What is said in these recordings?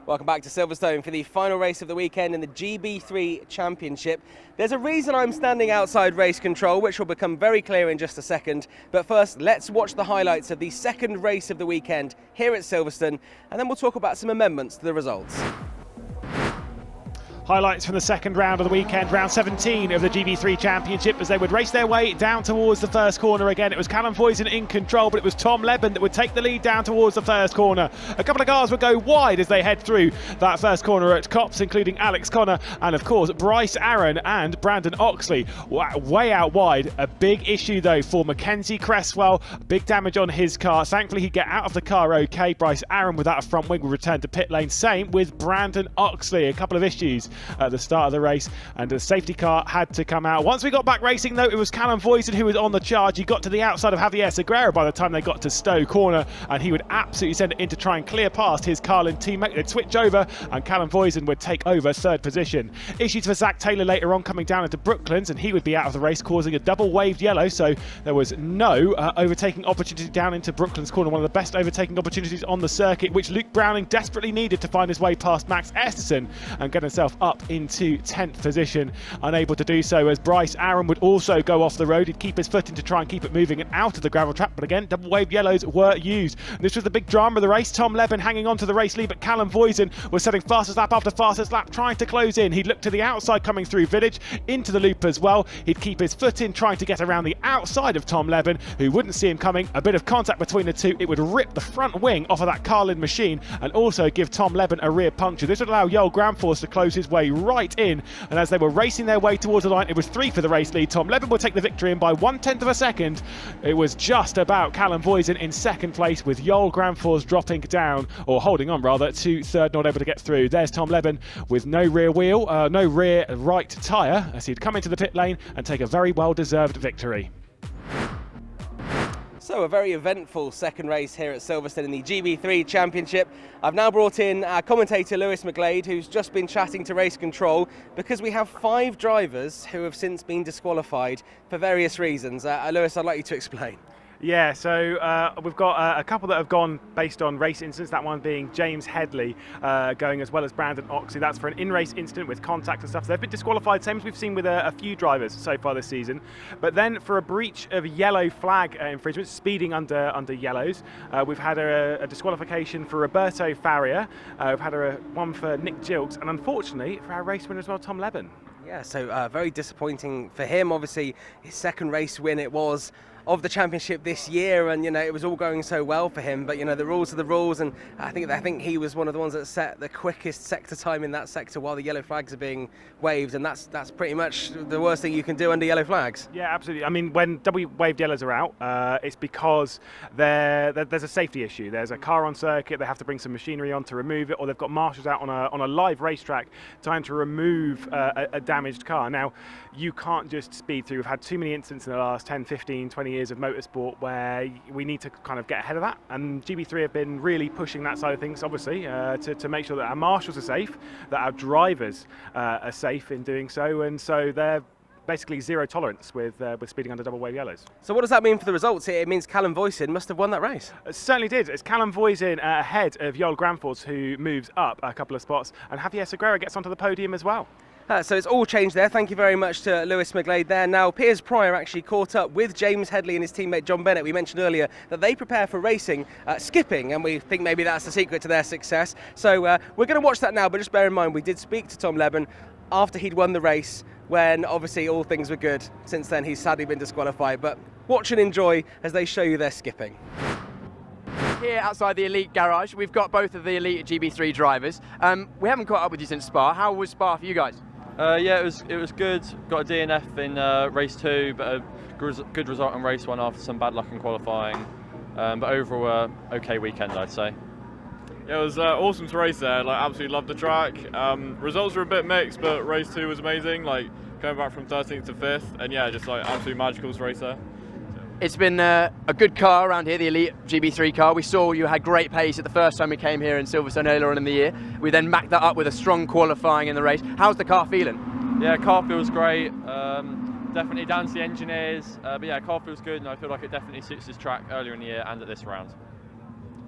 Welcome back to Silverstone for the final race of the weekend in the GB3 Championship. There's a reason I'm standing outside race control, which will become very clear in just a second. But first, let's watch the highlights of the second race of the weekend here at Silverstone, and then we'll talk about some amendments to the results. Highlights from the second round of the weekend, round 17 of the GB3 Championship, as they would race their way down towards the first corner again. It was Callum Voisin in control, but it was Tom Leben that would take the lead down towards the first corner. A couple of cars would go wide as they head through that first corner at Copse, including Alex Connor and, of course, Bryce Aaron and Brandon Oxley. Way out wide. A big issue, though, for Mackenzie Cresswell. Big damage on his car. Thankfully, he'd get out of the car okay. Bryce Aaron, without a front wing, will return to pit lane. Same with Brandon Oxley. A couple of issues at the start of the race, and the safety car had to come out. Once we got back racing, though, it was Callum Voisin who was on the charge. He got to the outside of Javier Segura by the time they got to Stowe Corner, and he would absolutely send it in to try and clear past his Carlin teammate. They'd switch over, and Callum Voisin would take over third position. Issues for Zach Taylor later on, coming down into Brooklands, and he would be out of the race, causing a double waved yellow, so there was no overtaking opportunity down into Brooklands Corner, one of the best overtaking opportunities on the circuit, which Luke Browning desperately needed to find his way past Max Esterson and get himself up into 10th position. Unable to do so, as Bryce Aaron would also go off the road. He'd keep his foot in to try and keep it moving and out of the gravel trap, but again, double wave yellows were used. And this was the big drama of the race. Tom Leben hanging on to the race lead, but Callum Voisin was setting fastest lap after fastest lap, trying to close in. He'd look to the outside coming through Village, into the loop as well. He'd keep his foot in, trying to get around the outside of Tom Leben, who wouldn't see him coming. A bit of contact between the two. It would rip the front wing off of that Carlin machine and also give Tom Leben a rear puncture. This would allow Joel Gramforce to close his way right in, and as they were racing their way towards the line, it was 3 for the race lead. Tom Leben would take the victory, and by 1/10 of a second, it was just about Callum Voisin in second place, with Joel Gramforce dropping down, or holding on rather, to third, not able to get through. There's Tom Leben with no rear wheel, no rear right tyre, as he'd come into the pit lane and take a very well-deserved victory. So a very eventful second race here at Silverstone in the GB3 Championship. I've now brought in our commentator Lewis McGlade, who's just been chatting to race control, because we have 5 drivers who have since been disqualified for various reasons. Lewis, I'd like you to explain. Yeah, so we've got a couple that have gone based on race incidents, that one being James Headley going, as well as Brandon Oxley. That's for an in-race incident with contact and stuff. So they've been disqualified, same as we've seen with a few drivers so far this season. But then for a breach of yellow flag infringement, speeding under yellows, we've had a disqualification for Roberto Faria, we've had one for Nick Gilks, and unfortunately for our race winner as well, Tom Leben. Yeah, so very disappointing for him. Obviously, his second race win it was of the championship this year, and it was all going so well for him, but the rules are the rules, and I think he was one of the ones that set the quickest sector time in that sector while the yellow flags are being waved, and that's pretty much the worst thing you can do under yellow flags. Yeah, absolutely. I mean, when double waved yellows are out, it's because there's a safety issue. There's a car on circuit, they have to bring some machinery on to remove it, or they've got marshals out on a live racetrack trying to remove a damaged car. Now, you can't just speed through. We've had too many incidents in the last 10, 15, 20 years of motorsport where we need to kind of get ahead of that, and GB3 have been really pushing that side of things, obviously, to make sure that our marshals are safe, that our drivers are safe in doing so, and so they're basically zero tolerance with speeding under double wave yellows. So what does that mean for the results here? It means Callum Voisin must have won that race. It certainly did. It's Callum Voisin ahead of Joel Gramforce, who moves up a couple of spots, and Javier Segura gets onto the podium as well. So it's all changed there. Thank you very much to Lewis McGlade there. Now, Piers Pryor actually caught up with James Headley and his teammate John Bennett. We mentioned earlier that they prepare for racing, skipping, and we think maybe that's the secret to their success. So we're going to watch that now, but just bear in mind, we did speak to Tom Leben after he'd won the race, when obviously all things were good. Since then, he's sadly been disqualified, but watch and enjoy as they show you their skipping. Here outside the Elite garage, we've got both of the Elite GB3 drivers. We haven't caught up with you since Spa. How was Spa for you guys? Yeah, it was good. Got a DNF in race 2, but a good result in race 1 after some bad luck in qualifying. But overall, okay weekend, I'd say. Yeah, it was awesome to race there. Absolutely loved the track. Results were a bit mixed, but race 2 was amazing. Coming back from 13th to 5th, and yeah, just absolutely magical to race there. It's been a good car around here, the Elite GB3 car. We saw you had great pace at the first time we came here in Silverstone earlier on in the year. We then backed that up with a strong qualifying in the race. How's the car feeling? Yeah, car feels great. Definitely down to the engineers. But yeah, car feels good, and I feel like it definitely suits this track earlier in the year and at this round.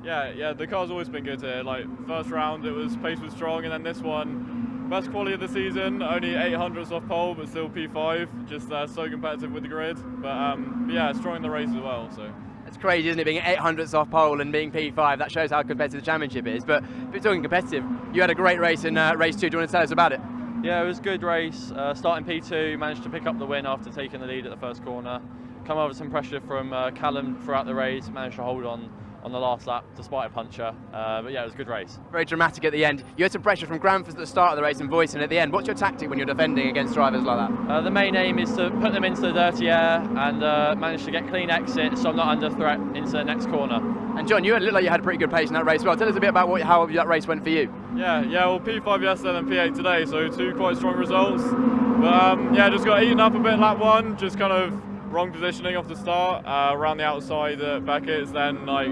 Yeah, the car's always been good here. Like, first round, pace was strong, and then this one, best quality of the season, only 800ths off pole, but still P5, just so competitive with the grid. But yeah, strong in the race as well, so. It's crazy, isn't it, being 800ths off pole and being P5, that shows how competitive the championship is. But if you're talking competitive, you had a great race in race 2, do you want to tell us about it? Yeah, it was a good race. Starting P2, managed to pick up the win after taking the lead at the first corner. Come over some pressure from Callum throughout the race, managed to hold on the last lap despite a puncture. But yeah, it was a good race. Very dramatic at the end. You had some pressure from Granford at the start of the race and Voisin at the end. What's your tactic when you're defending against drivers like that? The main aim is to put them into the dirty air and manage to get clean exits so I'm not under threat into the next corner. And John, you looked like you had a pretty good pace in that race as well. Tell us a bit about how that race went for you. Yeah, well, P5 yesterday and P8 today, so 2 quite strong results. But yeah, just got eaten up a bit lap 1, just kind of wrong positioning off the start, around the outside at Beckett's, then like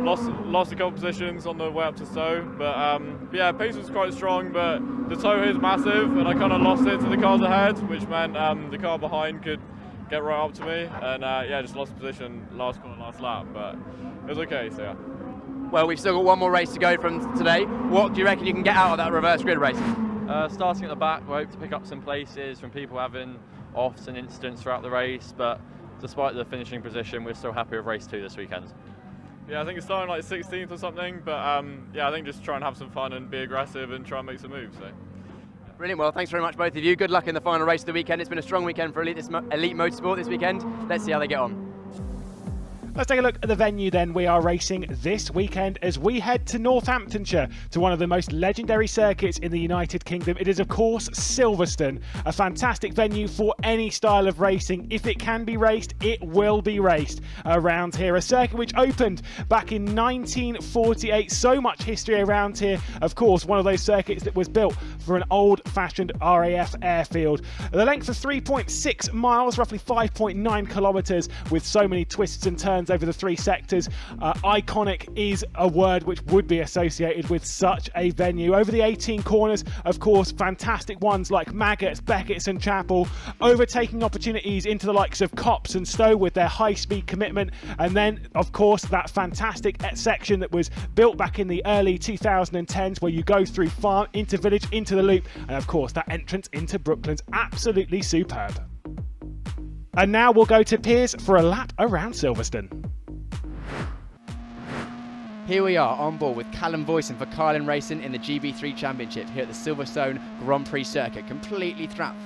lost a couple positions on the way up to Stowe. But yeah, pace was quite strong, but the tow here is massive, and I kind of lost it to the cars ahead, which meant the car behind could get right up to me, and yeah, just lost position last corner, last lap, but it was okay, so yeah. Well, we've still got one more race to go from today. What do you reckon you can get out of that reverse grid race? Starting at the back, we hope to pick up some places from people having offs and incidents throughout the race, but despite the finishing position, we're still happy with race 2 this weekend. Yeah, I think it's starting like 16th or something, but yeah, I think just try and have some fun and be aggressive and try and make some moves. So. Brilliant. Well, thanks very much, both of you. Good luck in the final race of the weekend. It's been a strong weekend for Elite Motorsport this weekend. Let's see how they get on. Let's take a look at the venue then. We are racing this weekend as we head to Northamptonshire, to one of the most legendary circuits in the United Kingdom. It is, of course, Silverstone, a fantastic venue for any style of racing. If it can be raced, it will be raced around here. A circuit which opened back in 1948. So much history around here. Of course, one of those circuits that was built for an old-fashioned RAF airfield. The length of 3.6 miles, roughly 5.9 kilometres, with so many twists and turns over the 3 sectors. Iconic is a word which would be associated with such a venue. Over the 18 corners, of course, fantastic ones like Maggots, Beckett's and Chapel, overtaking opportunities into the likes of Copse and Stowe with their high-speed commitment, and then, of course, that fantastic section that was built back in the early 2010s where you go through farm, into village, into the loop, and of course that entrance into Brooklands, absolutely superb. And now we'll go to Piers for a lap around Silverstone. Here we are on board with Callum Voisin for Carlin Racing in the GB3 Championship here at the Silverstone Grand Prix circuit, completely flat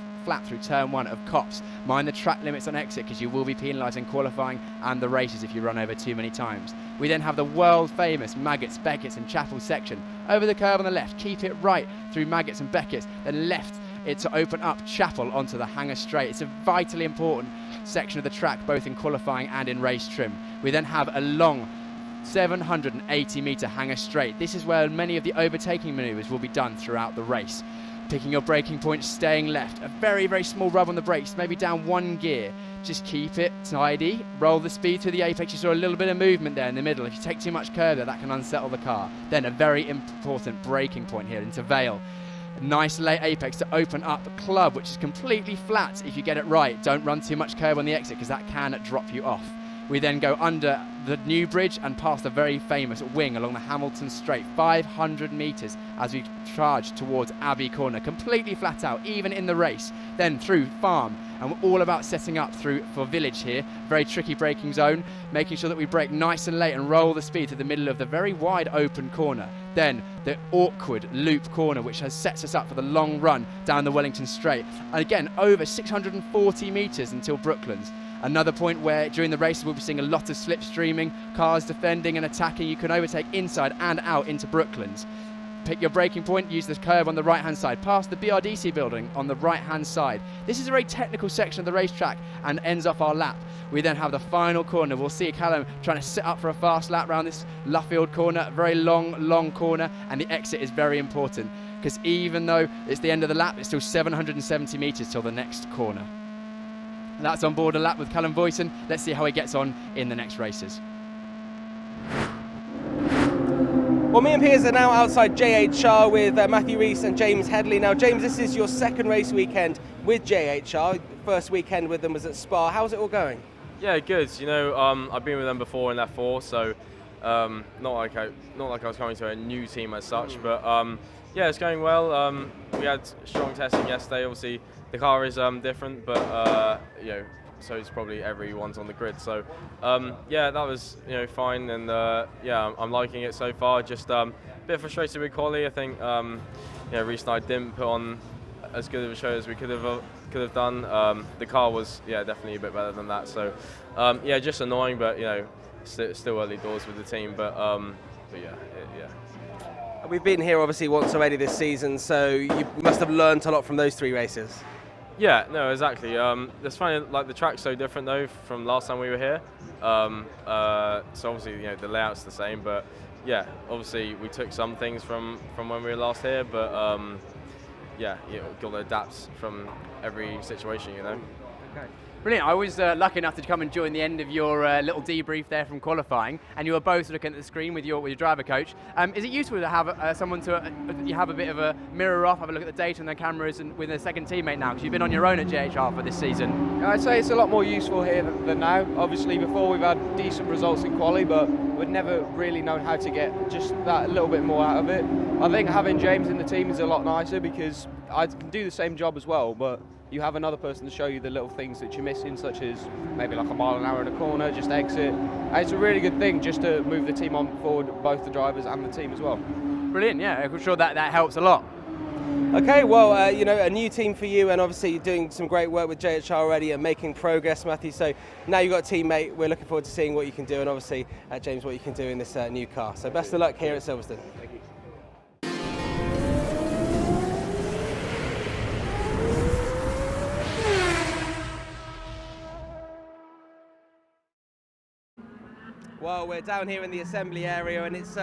through turn 1 of Copse. Mind the track limits on exit because you will be penalised in qualifying and the races if you run over too many times. We then have the world famous Maggots, Beckett's and Chapel section. Over the curve on the left, keep it right through Maggots and Beckett's, then left it to open up Chapel onto the Hanger Straight. It's a vitally important section of the track, both in qualifying and in race trim. We then have a long 780 metre Hanger Straight. This is where many of the overtaking manoeuvres will be done throughout the race. Picking your braking point, staying left. A very, very small rub on the brakes, maybe down 1 gear. Just keep it tidy. Roll the speed through the apex. You saw a little bit of movement there in the middle. If you take too much curve there, that can unsettle the car. Then a very important braking point here into Vale. Nice late apex to open up Club, which is completely flat if you get it right. Don't run too much curve on the exit because that can drop you off. We then go under the new bridge and past the very famous wing along the Hamilton Straight, 500 metres as we charge towards Abbey Corner, completely flat out, even in the race. Then through Farm, and we're all about setting up for Village here. Very tricky braking zone, making sure that we brake nice and late and roll the speed to the middle of the very wide open corner. Then the awkward loop corner, which sets us up for the long run down the Wellington Straight. And again, over 640 metres until Brooklands. Another point where during the races we'll be seeing a lot of slipstreaming, cars defending and attacking. You can overtake inside and out into Brooklands. Pick your braking point, use the curve on the right hand side, past the BRDC building on the right hand side. This is a very technical section of the racetrack and ends off our lap. We then have the final corner. We'll see Callum trying to set up for a fast lap around this Luffield corner, very long corner, and the exit is very important because even though it's the end of the lap, it's still 770 metres till the next corner. That's on board a lap with Callum Voisin. Let's see how he gets on in the next races. Well, me and Piers are now outside JHR with Matthew Rees and James Headley. Now, James, this is your second race weekend with JHR. First weekend with them was at Spa. How's it all going? Yeah, good. You know, I've been with them before in F4, so Not like I was coming to a new team as such, but yeah, it's going well. We had strong testing yesterday. Obviously, the car is different, but you know, so it's probably everyone's on the grid. So yeah, that was fine, and yeah, I'm liking it so far. Just a bit frustrated with quali. I think Reece and I didn't put on as good of a show as we could have done. The car was definitely a bit better than that. So yeah, just annoying, but still early doors with the team. But yeah. We've been here obviously once already this season, so you must have learned a lot from those 3 races. Yeah, no, exactly. It's funny, like the track's so different though from last time we were here. So obviously, the layout's the same, but yeah, obviously we took some things from when we were last here, but yeah, got to adapt from every situation, Okay. Brilliant. I was lucky enough to come and join the end of your little debrief there from qualifying, and you were both looking at the screen with your driver coach. Is it useful to have someone you have a bit of a mirror off, have a look at the data and the cameras, and with a second teammate now, because you've been on your own at JHR for this season? I'd say it's a lot more useful here than now. Obviously, before we've had decent results in quali, but we'd never really known how to get just that little bit more out of it. I think having James in the team is a lot nicer, because I can do the same job as well, but you have another person to show you the little things that you're missing, such as maybe like a mile an hour in a corner, just exit. And it's a really good thing just to move the team on forward, both the drivers and the team as well. Brilliant, yeah, I'm sure that helps a lot. Okay, well, a new team for you, and obviously you're doing some great work with JHR already and making progress, Matthew. So now you've got a teammate. We're looking forward to seeing what you can do, and obviously, James, what you can do in this new car. So best of luck here at Silverstone. Thank you. Well, we're down here in the assembly area, and it's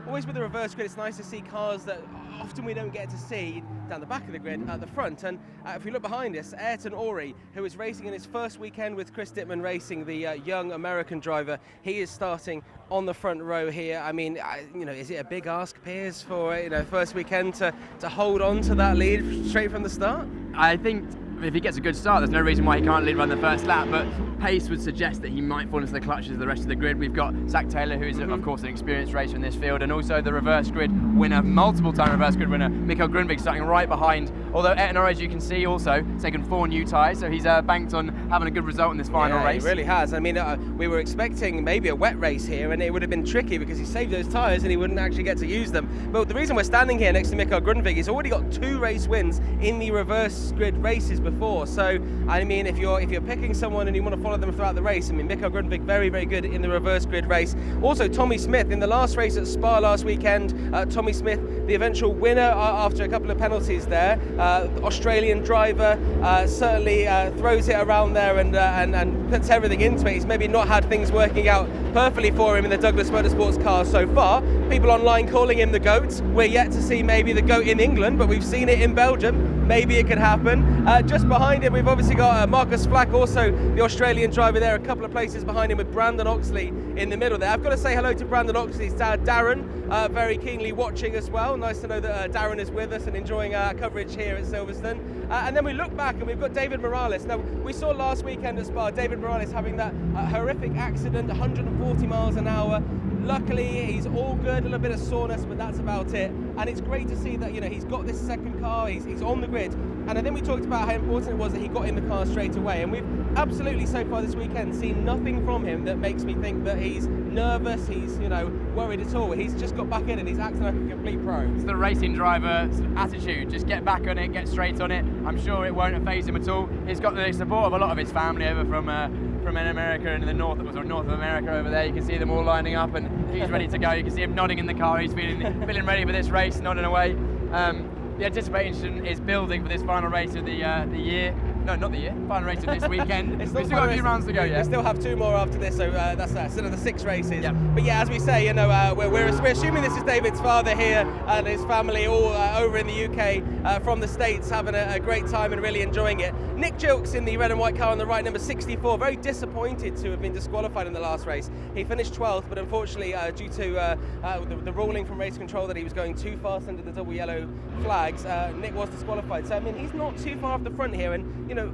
always with the reverse grid, it's nice to see cars that often we don't get to see down the back of the grid at the front. And if we look behind us, Ayrton Ori, who is racing in his first weekend with Chris Dittman Racing, the young American driver, he is starting on the front row here. I mean, is it a big ask, Piers, for first weekend to hold on to that lead straight from the start? I think if he gets a good start, there's no reason why he can't lead run the first lap, but pace would suggest that he might fall into the clutches of the rest of the grid. We've got Zach Taylor, who is of course an experienced racer in this field, and also the reverse grid winner, multiple time reverse grid winner, Mikael Grunwig, starting right behind. Although Ayrton Ori, as you can see, also taken 4 new tyres, so he's banked on having a good result in this final race. He really has. I mean, we were expecting maybe a wet race here, and it would have been tricky because he saved those tyres and he wouldn't actually get to use them. But the reason we're standing here next to Mikael Grunwig, he's already got 2 race wins in the reverse grid races before. So I mean, if you're picking someone and you want to follow them throughout the race, I mean, Mikael Grunwig very, very good in the reverse grid race. Also, Tommy Smith in the last race at Spa last weekend. Tommy Smith, the eventual winner after a couple of penalties there. Australian driver, certainly throws it around there and puts everything into it. He's maybe not had things working out perfectly for him in the Douglas Motorsports car so far. People online calling him the GOAT. We're yet to see maybe the GOAT in England, but we've seen it in Belgium. Maybe it could happen. Just behind him, we've obviously got Marcus Flack, also the Australian driver there, a couple of places behind him with Brandon Oxley in the middle there. I've got to say hello to Brandon Oxley's dad, Darren, very keenly watching as well. Nice to know that Darren is with us and enjoying our coverage here at Silverstone. And then we look back and we've got David Morales. Now, we saw last weekend at Spa, David Morales having that horrific accident, 140 miles an hour. Luckily, he's all good, a little bit of soreness, but that's about it. And it's great to see that, he's got this second car, he's on the grid. And then we talked about how important it was that he got in the car straight away. And we've absolutely, so far this weekend, seen nothing from him that makes me think that he's nervous, he's, worried at all. He's just got back in and he's acting like a complete pro. It's the racing driver attitude, just get back on it, get straight on it. I'm sure it won't faze him at all. He's got the support of a lot of his family over from in America and in the north of America over there. You can see them all lining up and he's ready to go. You can see him nodding in the car. He's feeling ready for this race, nodding away. The anticipation is building for this final race of the year. No, not the year. Final race of this weekend. We've still got a few rounds to go. We still have 2 more after this, so that's instead of the 6 races. Yep. But yeah, as we say, we're assuming this is David's father here and his family all over in the UK from the States, having a great time and really enjoying it. Nick Gilks in the red and white car on the right, number 64, very disappointed to have been disqualified in the last race. He finished 12th, but unfortunately, due to the ruling from race control that he was going too fast under the double yellow flags, Nick was disqualified. So I mean, he's not too far off the front here, and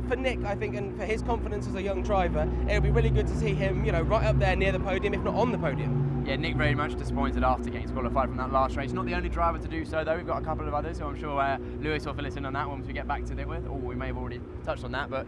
for Nick, I think, and for his confidence as a young driver, it would be really good to see him, right up there near the podium, if not on the podium. Yeah, Nick very much disappointed after getting disqualified from that last race. Not the only driver to do so though, we've got a couple of others, so I'm sure Lewis will fill us in on that once we get back to it with, or we may have already touched on that, but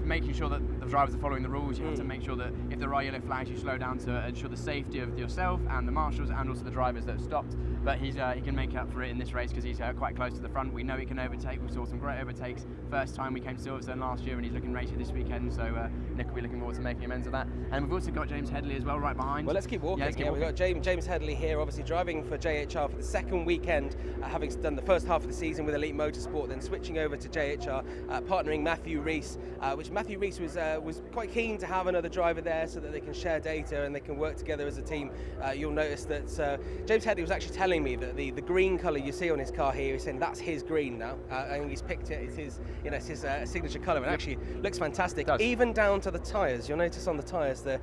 making sure that the drivers are following the rules, you have to make sure that if there are yellow flags, you slow down to ensure the safety of yourself and the marshals and also the drivers that have stopped. But he can make up for it in this race because he's quite close to the front. We know he can overtake. We saw some great overtakes first time we came to Silverstone last year, and he's looking racy this weekend, so Nick will be looking forward to making amends of that. And we've also got James Headley as well right behind. Well, let's keep walking. Yeah, we've got James Headley here, obviously driving for JHR for the second weekend, having done the first half of the season with Elite Motorsport, then switching over to JHR, partnering Matthew Rees, which Matthew Rees was quite keen to have another driver there so that they can share data and they can work together as a team. You'll notice that James Headley was actually telling me that the green colour you see on his car here, he's saying that's his green now, and he's picked it. It's his, it's his signature colour, and actually looks fantastic. Even down to the tyres. You'll notice on the tyres the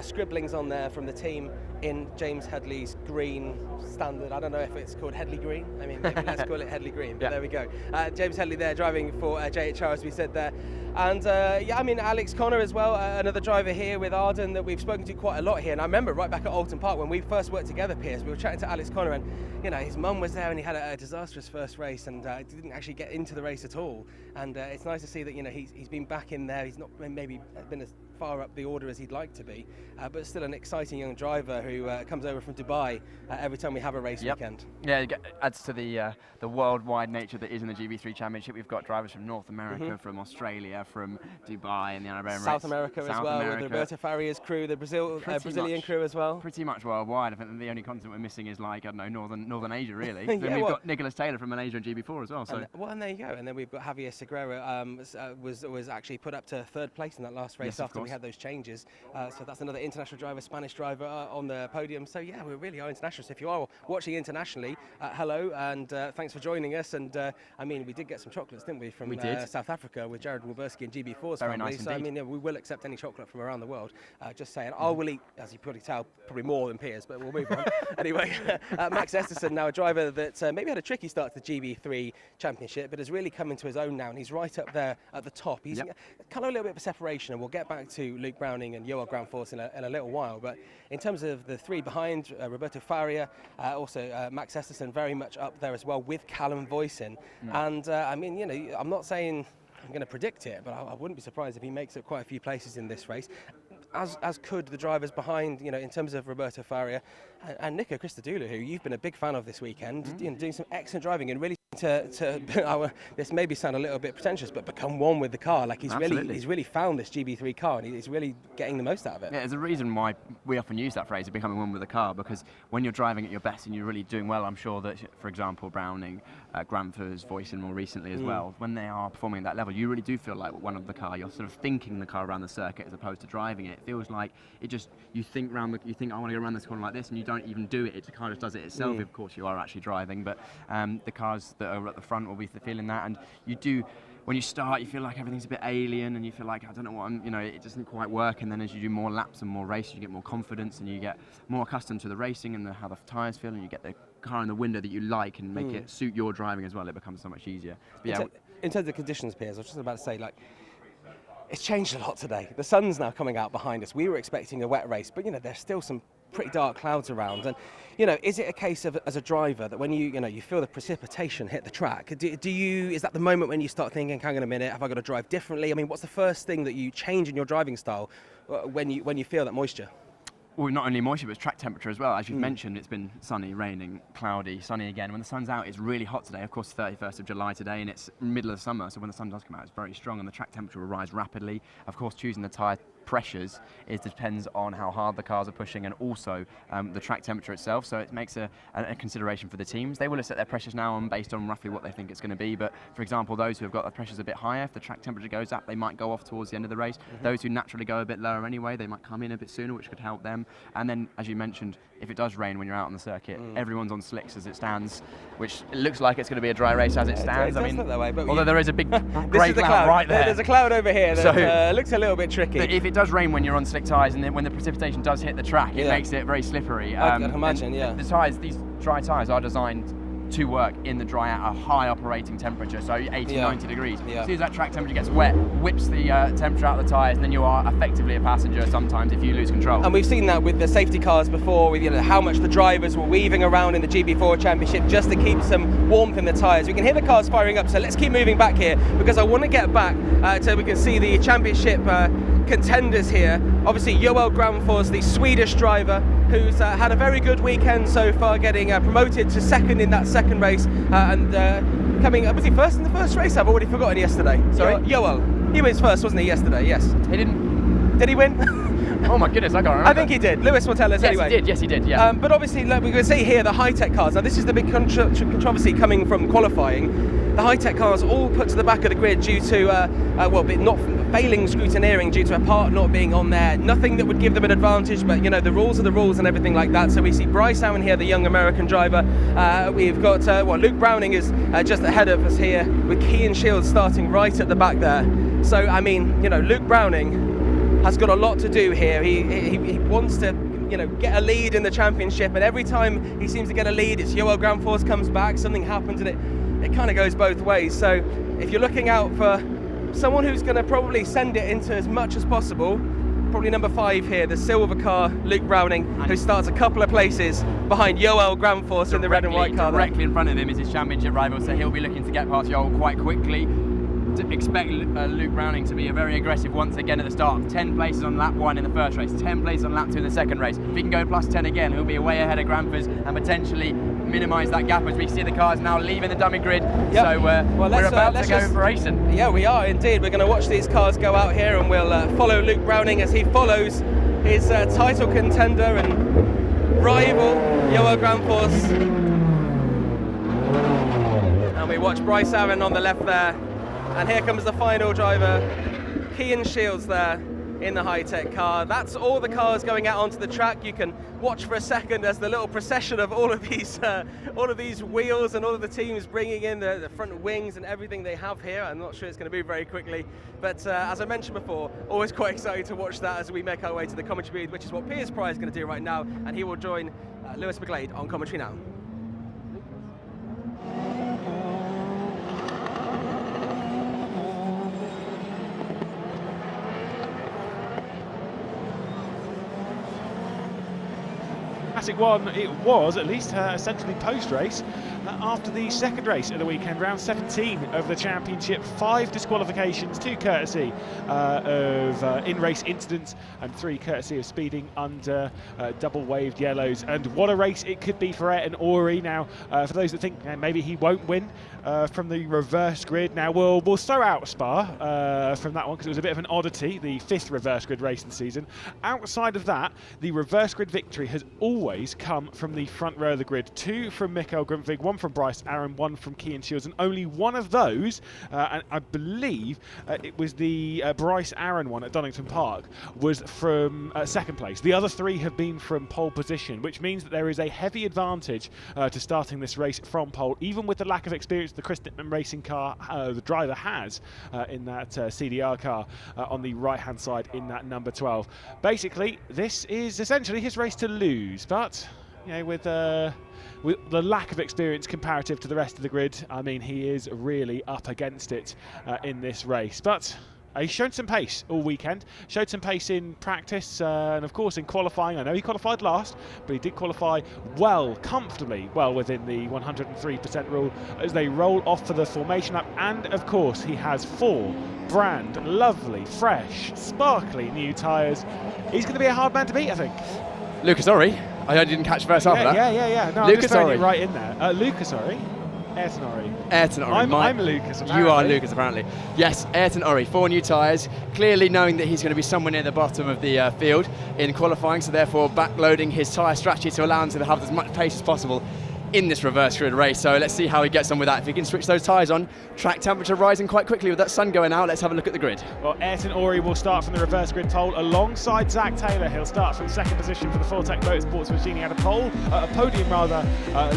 scribblings on there from the team in James Headley's green standard. I don't know if it's called Headley Green. I mean, maybe let's call it Headley Green. But there we go. James Headley there driving for JHR, as we said there. And yeah, I mean, Alex Connor as well, another driver here with Arden that we've spoken to quite a lot here. And I remember right back at Alton Park when we first worked together, Piers, we were chatting to Alex Connor, and his mum was there and he had a disastrous first race and didn't actually get into the race at all. And it's nice to see that he's been back in there. He's not maybe been as far up the order as he'd like to be, but still an exciting young driver who comes over from Dubai every time we have a race weekend. Yeah, it adds to the worldwide nature that is in the GB3 Championship. We've got drivers from North America, from Australia, from Dubai and the Arab Emirates. South America as well, with Roberto Faria's crew, the Brazilian crew as well. Pretty much worldwide. I think the only continent we're missing is like, I don't know, Northern Asia really. Then we've got Nicholas Taylor from Malaysia and GB4 as well. So. And there you go. And then we've got Javier Segura, was actually put up to third place in that last race after we had those changes. So that's another international driver, Spanish driver on the podium. So yeah, we really are international. So if you are watching internationally, hello and thanks for joining us. And I mean, we did get some chocolates, didn't we, from South Africa with Jared Wilburski and GB4's Very family. nice so indeed. I mean, we will accept any chocolate from around the world. Just saying, I will eat, as you probably tell, probably more than Piers, but we'll move on. Anyway, Max Esterson, now a driver that maybe had a tricky start to the GB3 Championship, but has really come into his own now, and he's right up there at the top. He's kind of a little bit of a separation, and we'll get back to Luke Browning and Johan Granfors in a little while. But in terms of the three behind, Roberto Faria, also Max Esterson very much up there as well with Callum Voisin. And I mean, I'm not saying I'm going to predict it, but I wouldn't be surprised if he makes up quite a few places in this race, as could the drivers behind, in terms of Roberto Faria and Nico Christodoulou, who you've been a big fan of this weekend, doing some excellent driving and really this maybe sound a little bit pretentious, but become one with the car. Like he's really found this GB3 car, and he's really getting the most out of it. Yeah, there's a reason why we often use that phrase of becoming one with the car, because when you're driving at your best and you're really doing well, I'm sure that, for example, Browning, Granfors, Voisin more recently as well, when they are performing at that level, you really do feel like one of the car. You're sort of thinking the car around the circuit as opposed to driving it. It feels like you think I want to go around this corner like this, and you don't even do it. The car just does it itself. Of course, you are actually driving, but the cars that are at the front will be feeling that, and you do. When you start, you feel like everything's a bit alien, and you feel like I don't know what it doesn't quite work. And then as you do more laps and more races, you get more confidence, and you get more accustomed to the racing and how the tyres feel, and you get the car in the window that you like and make it suit your driving as well. It becomes so much easier. But yeah, in terms of conditions, Piers, I was just about to say, like, it's changed a lot today. The sun's now coming out behind us. We were expecting a wet race, but there's still some pretty dark clouds around. And is it a case of, as a driver, that when you feel the precipitation hit the track, is that the moment when you start thinking, hang on a minute, have I got to drive differently? I mean, what's the first thing that you change in your driving style when you feel that moisture? Well, not only moisture, but track temperature as well. As you've mentioned, it's been sunny, raining, cloudy, sunny again. When the sun's out, it's really hot today. Of course, 31st of July today, and it's middle of summer, so when the sun does come out, it's very strong, and the track temperature will rise rapidly. Of course, choosing the tyre pressures depends on how hard the cars are pushing, and also the track temperature itself, so it makes a consideration for the teams. They will have set their pressures now based on roughly what they think it's going to be, but for example, those who have got the pressures a bit higher, if the track temperature goes up, they might go off towards the end of the race. Those who naturally go a bit lower anyway, they might come in a bit sooner, which could help them. And then, as you mentioned, if it does rain when you're out on the circuit, everyone's on slicks as it stands, which it looks like it's going to be a dry race as it stands. I mean, look that way, but although there is a big grey cloud right there. There's a cloud over here that looks a little bit tricky. But if it does rain when you're on slick tyres, and then when the precipitation does hit the track, it makes it very slippery. I can imagine, The tyres, these dry tyres are designed to work in the dry at a high operating temperature, so 80, 90 degrees. As soon as that track temperature gets wet, whips the temperature out of the tyres, then you are effectively a passenger sometimes if you lose control. And we've seen that with the safety cars before, with how much the drivers were weaving around in the GB4 Championship just to keep some warmth in the tyres. We can hear the cars firing up, so let's keep moving back here because I want to get back so we can see the championship contenders here. Obviously Joel Granfors, the Swedish driver, who's had a very good weekend so far, getting promoted to second in that second race and coming, was he first in the first race? I've already forgotten yesterday. Sorry? Joel. He was first, wasn't he, yesterday? Yes. He didn't. Did he win? Oh my goodness, I can't remember. I think he did. Lewis will tell us anyway. Yes, he did. Yeah. But obviously, like we can see here, the high-tech cars. Now, this is the big controversy coming from qualifying. The high-tech cars all put to the back of the grid due to, not failing scrutineering due to a part not being on there. Nothing that would give them an advantage, but the rules are the rules and everything like that. So we see Bryce Allen here, the young American driver. We've got Luke Browning is just ahead of us here with Kean Shields starting right at the back there. So I mean, Luke Browning has got a lot to do here. He wants to get a lead in the championship, and every time he seems to get a lead, it's Joel Granfors comes back, something happens, and it kind of goes both ways. So if you're looking out for someone who's going to probably send it into as much as possible, probably number 5 here, the silver car, Luke Browning, who starts a couple of places behind Joel Granfors in the red and white car. Directly in front of him is his championship rival, so he'll be looking to get past Joel quite quickly. To expect Luke Browning to be very aggressive once again at the start. 10 places on lap 1 in the first race, 10 places on lap 2 in the second race. If he can go plus 10 again, he'll be way ahead of Granfors and potentially minimise that gap as we see the cars now leaving the dummy grid. Yep. So we're about to go for racing. Yeah, we are indeed. We're going to watch these cars go out here, and we'll follow Luke Browning as he follows his title contender and rival, Joel Granfors. And we watch Bryce Allen on the left there. And here comes the final driver, Kean Shields there in the high-tech car. That's all the cars going out onto the track. You can watch for a second as the little procession of all of these wheels and all of the teams bringing in the front wings and everything they have here. I'm not sure it's going to move very quickly, but as I mentioned before, always quite excited to watch that as we make our way to the commentary booth, which is what Piers Pryor is going to do right now, and he will join Lewis McGlade on commentary now. Classic one, it was at least essentially post-race after the second race of the weekend, round 17 of the championship. 5 disqualifications, 2 courtesy of in-race incidents and 3 courtesy of speeding under double-waved yellows. And what a race it could be for Ayrton Ori. Now, for those that think maybe he won't win from the reverse grid, now we'll throw out Spa from that one because it was a bit of an oddity, the 5th reverse grid race in the season. Outside of that, the reverse grid victory has always come from the front row of the grid. 2 from Mikael Grundtvig, 1 from Bryce Allen, 1 from Kean Shields, and only one of those, and I believe it was the Bryce Allen one at Donington Park, was from second place. The other 3 have been from pole position, which means that there is a heavy advantage to starting this race from pole, even with the lack of experience the Chris Nittman racing car, the driver has in that CDR car on the right hand side in that number 12. Basically, this is essentially his race to lose, but with the lack of experience comparative to the rest of the grid, I mean, he is really up against it in this race. But he's shown some pace all weekend, showed some pace in practice and of course in qualifying. I know he qualified last, but he did qualify comfortably well within the 103% rule as they roll off for the formation lap. And of course he has 4 brand lovely, fresh, sparkly new tyres. He's going to be a hard man to beat, I think. Lucas Ori. I didn't catch first half of that. Yeah. No, Lucas I'm just throwing Ori. it right in there. Lucas Ori. Ayrton Ori. Ayrton Ori. I'm Lucas, apparently. You are Lucas, apparently. Yes, Ayrton Ori, 4 new tyres, clearly knowing that he's going to be somewhere near the bottom of the field in qualifying, so therefore backloading his tyre strategy to allow him to have as much pace as possible in this reverse grid race. So let's see how he gets on with that. If he can switch those tyres on, track temperature rising quite quickly with that sun going out. Let's have a look at the grid. Well, Ayrton Ori will start from the reverse grid pole alongside Zach Taylor. He'll start from second position for the Fortec Motorsports machine. He had a podium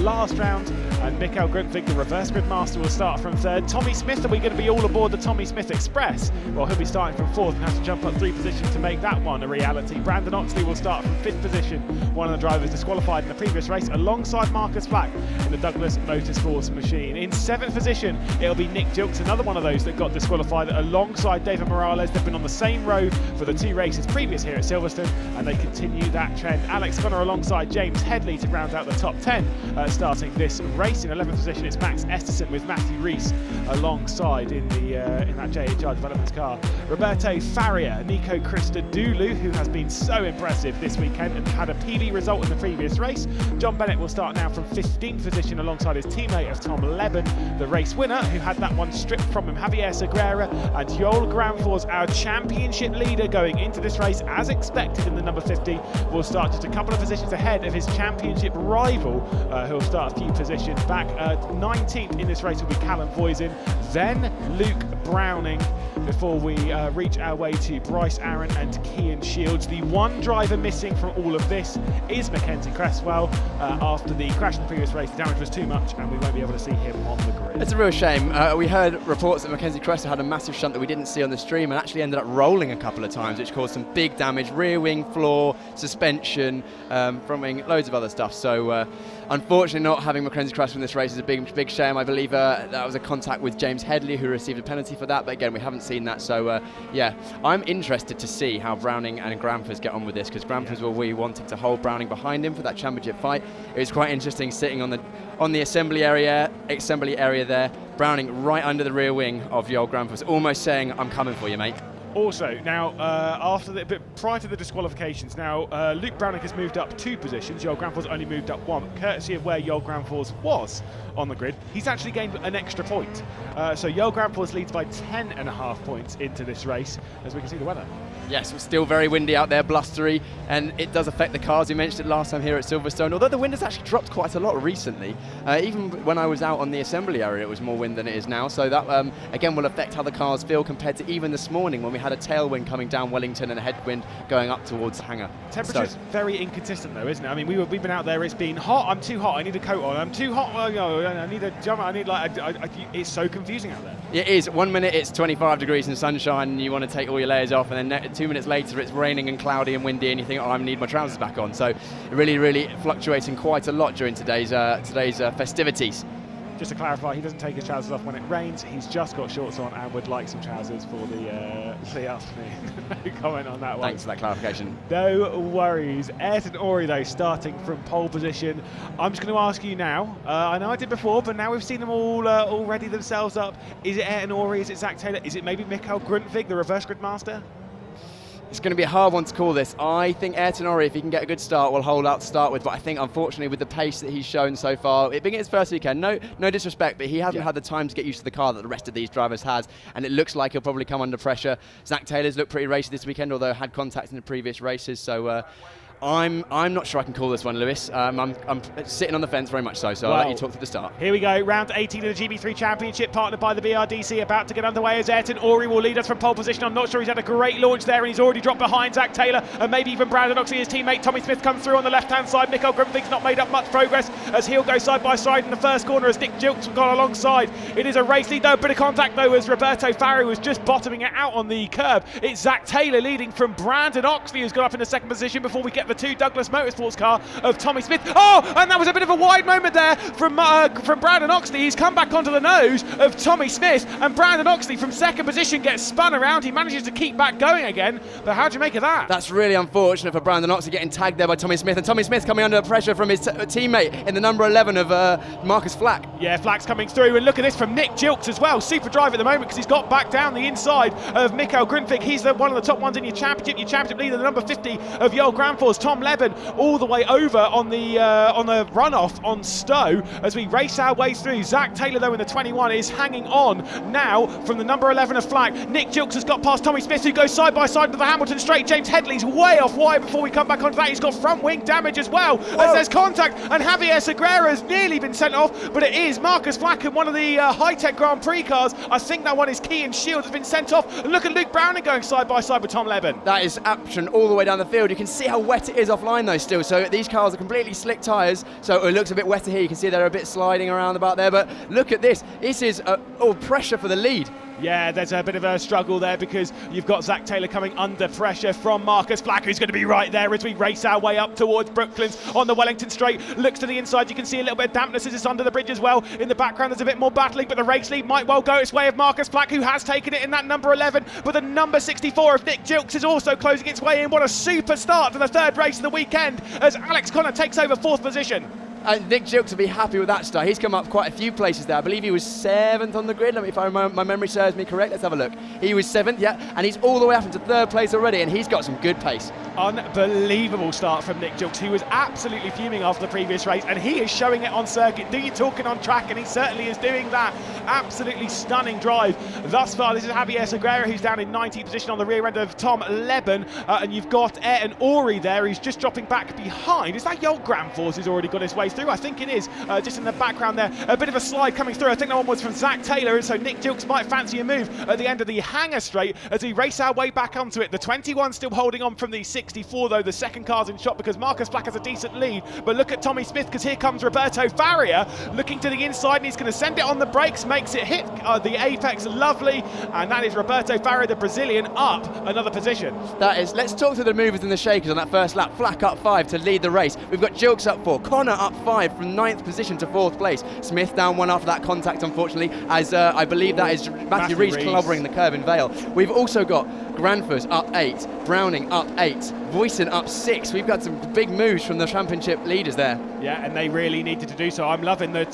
last round, and Mikael Grundtvig, the reverse grid master, will start from third. Tommy Smith, are we going to be all aboard the Tommy Smith Express? Well, he'll be starting from fourth and has to jump up 3 positions to make that one a reality. Brandon Oxley will start from 5th position, one of the drivers disqualified in the previous race, alongside Marcus Flack. back in the Douglas Motorsports machine. In 7th position, it'll be Nick Gilks, another one of those that got disqualified alongside David Morales. They've been on the same road for the 2 races previous here at Silverstone, and they continue that trend. Alex Connor alongside James Headley to round out the top 10 starting this race. In 11th position, it's Max Esterson with Matthew Rees alongside in that JHR Developments car. Roberto Faria, Nico Christodoulou, who has been so impressive this weekend and had a PB result in the previous race. John Bennett will start now from 15th position alongside his teammate of Tom Leben, the race winner, who had that one stripped from him, Javier Segura. And Joel Granfors, our championship leader going into this race, as expected in the number 50, will start just a couple of positions ahead of his championship rival, who will start a few positions back. 19th in this race will be Callum Voisin, then Luke Browning, before we reach our way to Bryce Aaron and Cian Shields. The one driver missing from all of this is Mackenzie Cresswell. After the crash in the previous race, the damage was too much and we won't be able to see him on the grid. It's a real shame. We heard reports that Mackenzie Cresswell had a massive shunt that we didn't see on the stream and actually ended up rolling a couple of times, which caused some big damage, rear wing, floor, suspension, front wing, loads of other stuff. So unfortunately not having Mackenzie Cresswell in this race is a big shame. I believe that was a contact with James Headley, who received a penalty for that, but again we haven't seen that. So yeah, I'm interested to see how Browning and Granfors get on with this, because Granfors will be wanting to hold Browning behind him for that championship fight. It was quite interesting sitting on the assembly area there, Browning right under the rear wing of Joel Granfors, almost saying, "I'm coming for you, mate." Also, now, prior to the disqualifications, now Luke Browning has moved up 2 positions. Joel Granfors only moved up 1, courtesy of where Joel Granfors was on the grid. He's actually gained an extra point. So Joel Granfors leads by 10.5 points into this race, as we can see the weather. Yes, it's still very windy out there, blustery, and it does affect the cars. We mentioned it last time here at Silverstone, although the wind has actually dropped quite a lot recently. Even when I was out on the assembly area, it was more wind than it is now. So that, again, will affect how the cars feel compared to even this morning when we had a tailwind coming down Wellington and a headwind going up towards Hangar. Temperature's very inconsistent though, isn't it? I mean, we've been out there, it's been hot, I'm too hot, I need a coat on, I'm too hot, I need a jumper, it's so confusing out there. It is. 1 minute it's 25 degrees and sunshine and you want to take all your layers off, and then 2 minutes later it's raining and cloudy and windy and you think, oh, I need my trousers back on. So really fluctuating quite a lot during today's festivities. Just to clarify, he doesn't take his trousers off when it rains. He's just got shorts on and would like some trousers for the afternoon. No comment on that one. Thanks for that clarification. No worries. Ayrton Ori, though, starting from pole position. I'm just going to ask you now. I know I did before, but now we've seen them all already themselves up. Is it Ayrton Ori? Is it Zach Taylor? Is it maybe Mikael Grundtvig, the reverse grid master? It's going to be a hard one to call this. I think Ayrton Ori, if he can get a good start, will hold out to start with. But I think, unfortunately, with the pace that he's shown so far, it being his first weekend, no disrespect, but he hasn't had the time to get used to the car that the rest of these drivers has. And it looks like he'll probably come under pressure. Zach Taylor's looked pretty racy this weekend, although had contact in the previous races. So I'm not sure I can call this one, Lewis. I'm sitting on the fence very much so I'll let you talk to the start. Here we go, round 18 of the GB3 Championship, partnered by the BRDC, about to get underway as Ayrton Ori will lead us from pole position. I'm not sure, he's had a great launch there and he's already dropped behind Zach Taylor and maybe even Brandon Oxley. His teammate Tommy Smith comes through on the left-hand side. Mikael Grundtvig's not made up much progress as he'll go side by side in the first corner as Nick Gilks gone alongside. It is a race lead though, a bit of contact though as Roberto Faria was just bottoming it out on the curb. It's Zach Taylor leading from Brandon Oxley, who's got up in the second position before we get the 2 Douglas Motorsports car of Tommy Smith. Oh, and that was a bit of a wide moment there from Brandon Oxley. He's come back onto the nose of Tommy Smith, and Brandon Oxley from second position gets spun around. He manages to keep back going again, but how do you make of that? That's really unfortunate for Brandon Oxley getting tagged there by Tommy Smith, and Tommy Smith coming under pressure from his teammate in the number 11 of Marcus Flack. Yeah, Flack's coming through, and look at this from Nick Gilks as well. Super drive at the moment because he's got back down the inside of Mikael Grundtvig. He's one of the top ones in your championship leader, the number 50 of Joel Granfors. Tom Leben all the way over on the runoff on Stowe as we race our way through. Zach Taylor though in the 21 is hanging on now from the number 11 of Flack. Nick Gilks has got past Tommy Smith, who goes side by side to the Hamilton straight. James Headley's way off wide before we come back onto that. He's got front wing damage as well. As there's contact, and Javier Segura has nearly been sent off, but it is Marcus Flack in one of the high-tech Grand Prix cars. I think that one is Cian Shields has been sent off. And look at Luke Browning going side by side with Tom Leben. That is action all the way down the field. You can see how wet but it is offline though still, so these cars are completely slick tyres, so it looks a bit wetter here. You can see they're a bit sliding around about there, but look at this. This is all pressure for the lead. Yeah, there's a bit of a struggle there because you've got Zach Taylor coming under pressure from Marcus Black, who's going to be right there as we race our way up towards Brooklands on the Wellington Straight. Looks to the inside, you can see a little bit of dampness as it's under the bridge as well. In the background there's a bit more battling, but the race lead might well go its way of Marcus Black, who has taken it in that number 11, but the number 64 of Nick Gilks is also closing its way in. What a super start to the third race of the weekend as Alex Connor takes over 4th position. Nick Gilks will be happy with that start. He's come up quite a few places there. I believe he was 7th on the grid, if my memory serves me correct. Let's have a look. He was 7th, yeah, and he's all the way up into 3rd place already, and he's got some good pace. Unbelievable start from Nick Gilks, who was absolutely fuming after the previous race, and he is showing it on circuit. Do you talking on track? And he certainly is doing that. Absolutely stunning drive thus far. This is Javier Segura, who's down in 19th position on the rear end of Tom Leben, and you've got Ayrton Ori there, who's just dropping back behind. Is that Yoel Granforce who's already got his way through? I think it is. Just in the background there, a bit of a slide coming through. I think that one was from Zach Taylor, so Nick Gilks might fancy a move at the end of the Hangar Straight as we race our way back onto it. The 21 still holding on from the 64 though. The second car's in shot because Marcus Black has a decent lead, but look at Tommy Smith because here comes Roberto Faria looking to the inside and he's going to send it on the brakes, makes it hit the apex, lovely, and that is Roberto Faria, the Brazilian, up another position. That is. Let's talk to the movers and the shakers on that first lap. Flack up 5 to lead the race. We've got Gilks up 4, Connor up 5 from 9th position to 4th place. Smith down 1 after that contact, unfortunately, as I believe that is Matthew Rees clobbering the curb in Vale. We've also got Granfus up 8, Browning up 8, Voisin up 6. We've got some big moves from the championship leaders there. Yeah, and they really needed to do so. I'm loving that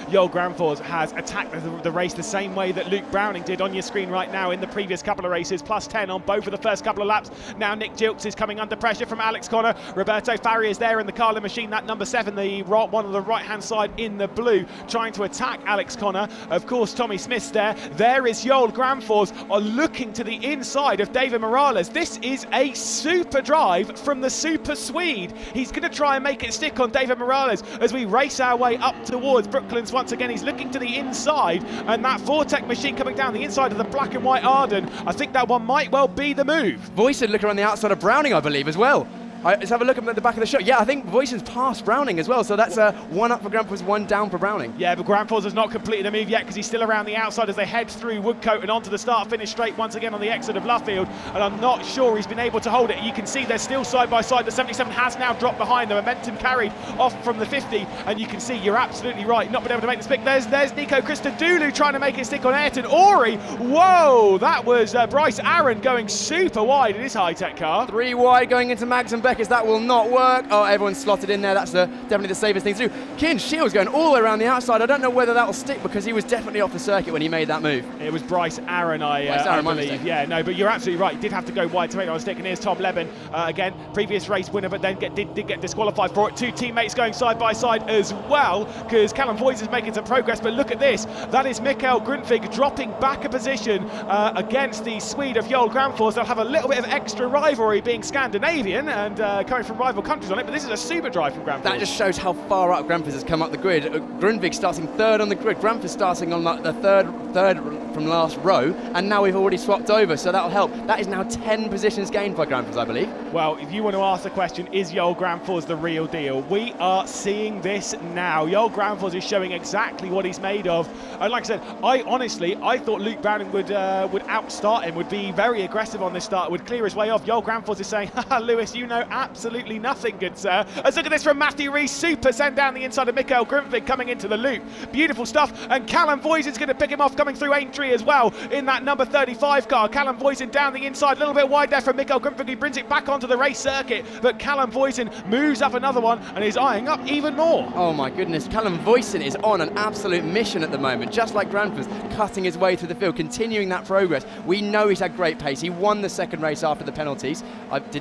Yoel Granfors has attacked the race the same way that Luke Browning did on your screen right now in the previous couple of races, plus 10 on both of the first couple of laps. Now Nick Gilks is coming under pressure from Alex Connor. Roberto Faria is there in the Carlin machine, that number 7, the one on the right-hand side in the blue, trying to attack Alex Connor. Of course, Tommy Smith's there. There is Yoel Granfors looking to the inside of David Morales. This is a super drive from the Super Swede. He's going to try and make it stick on David Morales as we race our way up towards Brooklands once again. He's looking to the inside, and that Vortec machine coming down the inside of the black and white Arden. I think that one might well be the move. Voisin looking around the outside of Browning, I believe, as well. Let's have a look at the back of the shot. Yeah, I think Voisin's passed Browning as well, so that's 1 up for Granfors, 1 down for Browning. Yeah, but Granfors has not completed a move yet because he's still around the outside as they head through Woodcote and onto the start-finish straight once again on the exit of Luffield, and I'm not sure he's been able to hold it. You can see they're still side by side. The 77 has now dropped behind. The momentum carried off from the 50, and you can see, you're absolutely right, not been able to make the stick. There's Nico Christodoulou trying to make it stick on Ayrton Ori. Whoa, that was Bryce Aaron going super wide in his high-tech car. 3 wide going into Mags and Beckers. That will not work. Oh, everyone's slotted in there. That's definitely the safest thing to do. Kin Shields going all the way around the outside. I don't know whether that will stick because he was definitely off the circuit when he made that move. It was Bryce Aaron, I believe. Yeah, no, but you're absolutely right. He did have to go wide to make it on stick. And here's Tom Leben, again, previous race winner, but then did get disqualified for it. 2 teammates going side by side as well because Callum Voice is making some progress. But look at this. That is Mikael Grundtvig dropping back a position against the Swede of Yoel Granfors. They'll have a little bit of extra rivalry being Scandinavian and coming from rival countries on it, but this is a super drive from Granfors. That just shows how far up Granfors has come up the grid. Grundtvig starting 3rd on the grid, Granfors starting on the third from last row, and now we've already swapped over, so that'll help. That is now 10 positions gained by Granfors, I believe. Well, if you want to ask the question, is Yoel Granfors the real deal? We are seeing this now. Yoel Granfors is showing exactly what he's made of. And like I said, I thought Luke Browning would outstart him, would be very aggressive on this start, would clear his way off. Yoel Granfors is saying, haha, Lewis, you know absolutely nothing, good sir. Let's look at this from Matthew Rees. Super send down the inside of Mikael Grundtvig coming into the loop. Beautiful stuff. And Callum Voisin's going to pick him off coming through Aintree as well in that number 35 car. Callum Voisin down the inside, a little bit wide there from Mikael Grundtvig. He brings it back onto the race circuit, but Callum Voisin moves up another one and is eyeing up even more. Oh my goodness, Callum Voisin is on an absolute mission at the moment, just like Granfors, cutting his way through the field, continuing that progress. We know he's had great pace. He won the second race after the penalties.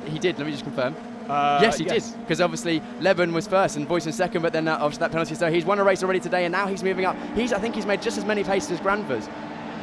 He did, let me just confirm. Yes, he did, because obviously Leben was first and Voisin second, but then obviously that penalty, so he's won a race already today and now he's moving up. I think he's made just as many paces as Granfors.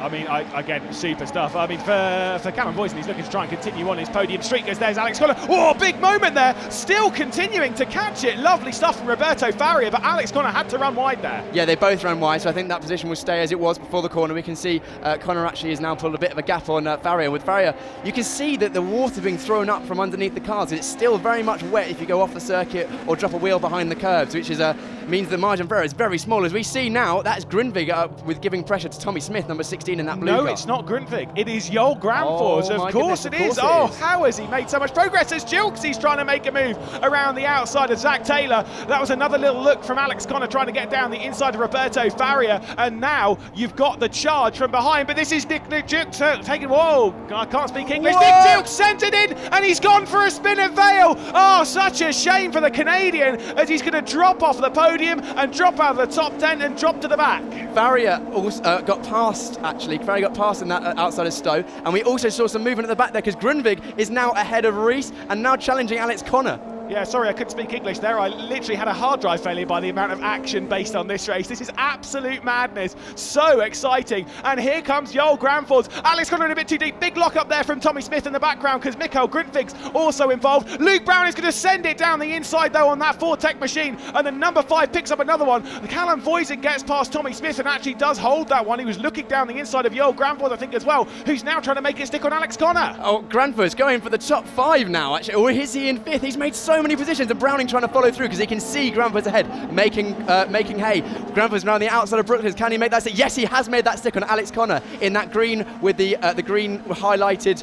I mean, again, super stuff. I mean, for Callum Voisin, he's looking to try and continue on his podium streak as there's Alex Connor. Oh, big moment there. Still continuing to catch it. Lovely stuff from Roberto Faria, but Alex Connor had to run wide there. Yeah, they both ran wide, so I think that position will stay as it was before the corner. We can see Connor actually has now pulled a bit of a gap on Faria. With Faria, you can see that the water being thrown up from underneath the cars. It's still very much wet if you go off the circuit or drop a wheel behind the curbs, which is means the margin for error is very small. As we see now, that's Grundvig with giving pressure to Tommy Smith, number 16 in that blue car. No, it's not Grundvig. It is Joel Granfors. Of course it is. Oh, how has he made so much progress as Jilksy's trying to make a move around the outside of Zach Taylor. That was another little look from Alex Connor trying to get down the inside of Roberto Faria. And now you've got the charge from behind. But this is Nick Jukes taking. Whoa, I can't speak English. Nick Jukes sent it in and he's gone for a spin at Vale. Oh, such a shame for the Canadian as he's going to drop off the podium and drop out of the top 10 and drop to the back. Faria also got past, actually. Faria got past in that outside of Stowe. And we also saw some movement at the back there because Grundvig is now ahead of Rees and now challenging Alex Connor. Yeah, sorry, I couldn't speak English there. I literally had a hard drive failure by the amount of action based on this race. This is absolute madness. So exciting. And here comes Joel Granfors. Alex Connor in a bit too deep. Big lock up there from Tommy Smith in the background because Mikael Grundvig's also involved. Luke Brown is going to send it down the inside though on that Fortec machine. And then number 5 picks up another one. Callum Voisin gets past Tommy Smith and actually does hold that one. He was looking down the inside of Joel Granfors, I think, as well, who's now trying to make it stick on Alex Connor. Oh, Granfors going for the top 5 now, actually. Or is he in 5th? He's made so many positions, and Browning trying to follow through because he can see Granfors ahead, making hay. Granfors around the outside of Brooklands. Can he make that stick? Yes, he has made that stick on Alex Connor in that green with the green highlighted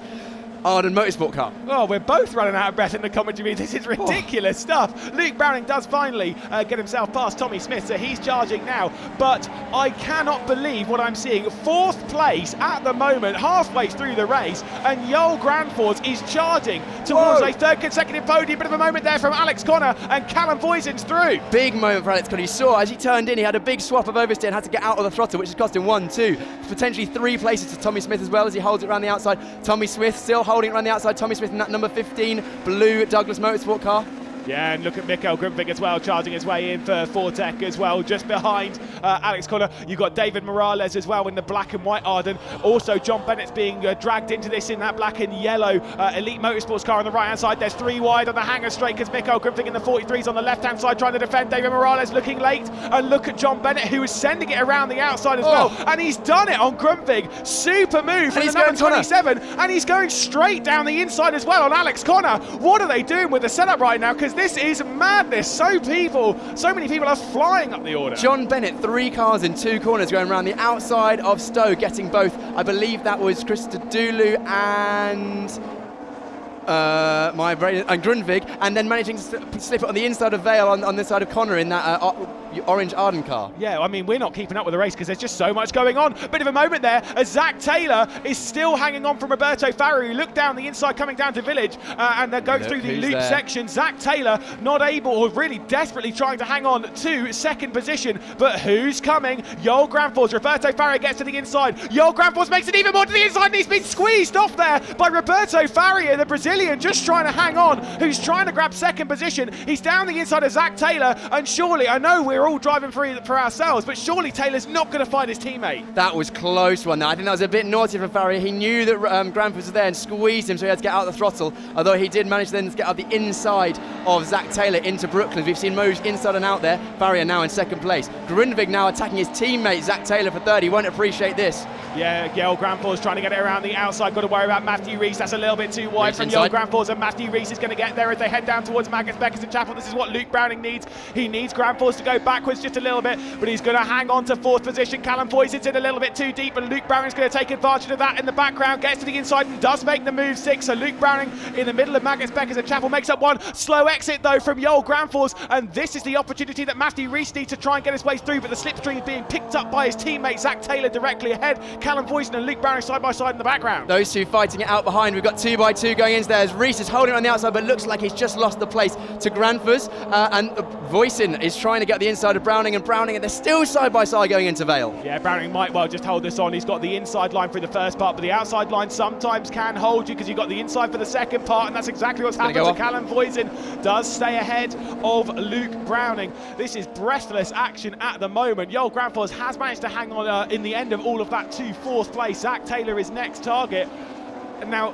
Arden Motorsport car. Oh, we're both running out of breath in the commentary. This is ridiculous stuff. Luke Browning does finally get himself past Tommy Smith, so he's charging now. But I cannot believe what I'm seeing. 4th place at the moment, halfway through the race, and Joel Granfors is charging towards a 3rd consecutive podium. Bit of a moment there from Alex Connor, and Callum Voisin's through. Big moment for Alex Connor. You saw as he turned in, he had a big swap of oversteer and had to get out of the throttle, which has cost him 1, 2, potentially 3 places to Tommy Smith as well as he holds it around the outside. Tommy Smith still holding it around the outside. Tommy Smith in that number 15 blue Douglas Motorsport car. Yeah, and look at Mikael Grundvig as well, charging his way in for Fortec as well, just behind Alex Connor. You've got David Morales as well in the black and white Arden. Also, John Bennett's being dragged into this in that black and yellow Elite Motorsports car on the right-hand side. There's 3 wide on the hanger straight because Mikael Grundvig in the 43s on the left-hand side trying to defend. David Morales looking late. And look at John Bennett, who is sending it around the outside as well. And he's done it on Grundvig. Super move from the number 27. And he's going straight down the inside as well on Alex Connor. What are they doing with the setup right now? Because this is madness. So many people are flying up the order. John Bennett, 3 cars in 2 corners going around the outside of Stowe, getting both. I believe that was Krista Dulu and Grundvig, and then managing to slip it on the inside of Vale on this side of Connor in that orange Arden car. Yeah, I mean, we're not keeping up with the race because there's just so much going on. Bit of a moment there as Zach Taylor is still hanging on from Roberto Faria, who looked down the inside coming down to Village and they're going through the loop section. Zach Taylor not able, or really desperately trying to hang on to 2nd position, but who's coming? Joel Granfors. Roberto Faria gets to the inside. Joel Granfors makes it even more to the inside and he's been squeezed off there by Roberto Faria, the Brazilian, just trying to hang on, who's trying to grab 2nd position. He's down the inside of Zach Taylor, and surely, I know we're all driving for ourselves, but surely Taylor's not going to find his teammate. That was close one. I think that was a bit naughty from Faria. He knew that Granfors was there and squeezed him, so he had to get out of the throttle, although he did manage then to get out the inside of Zach Taylor into Brooklands. We've seen moves inside and out there. Faria now in 2nd place. Grundvig now attacking his teammate Zach Taylor for 3rd. He won't appreciate this. Yeah, Joel Granfors trying to get it around the outside. Got to worry about Matthew Rees. That's a little bit too wide from Joel Granfors, and Matthew Rees is going to get there as they head down towards Magnus Beckers and Chapel. This is what Luke Browning needs. He needs Granfors to go backwards just a little bit, but he's going to hang on to 4th position. Callum Voisin's in a little bit too deep, and Luke Browning's going to take advantage of that in the background. Gets to the inside and does make the move 6. So Luke Browning in the middle of Magnus Beckers and Chapel makes up 1. Slow exit though from Joel Granfors, and this is the opportunity that Matthew Rees needs to try and get his way through, but the slipstream is being picked up by his teammate Zach Taylor directly ahead. Callum Voisin and Luke Browning side by side in the background. Those 2 fighting it out behind. We've got 2 by 2 going into there as Rees is holding it on the outside, but looks like he's just lost the place to Granfors, and Voisin is trying to get the inside of Browning, and they're still side by side going into Vale. Yeah, Browning might well just hold this on. He's got the inside line through the first part, but the outside line sometimes can hold you because you've got the inside for the second part, and that's exactly what's happened to Callum Voisin. Does stay ahead of Luke Browning. This is breathless action at the moment. Joel Granfors has managed to hang on in the end of all of that to to 4th place. Zach Taylor is next target. And now,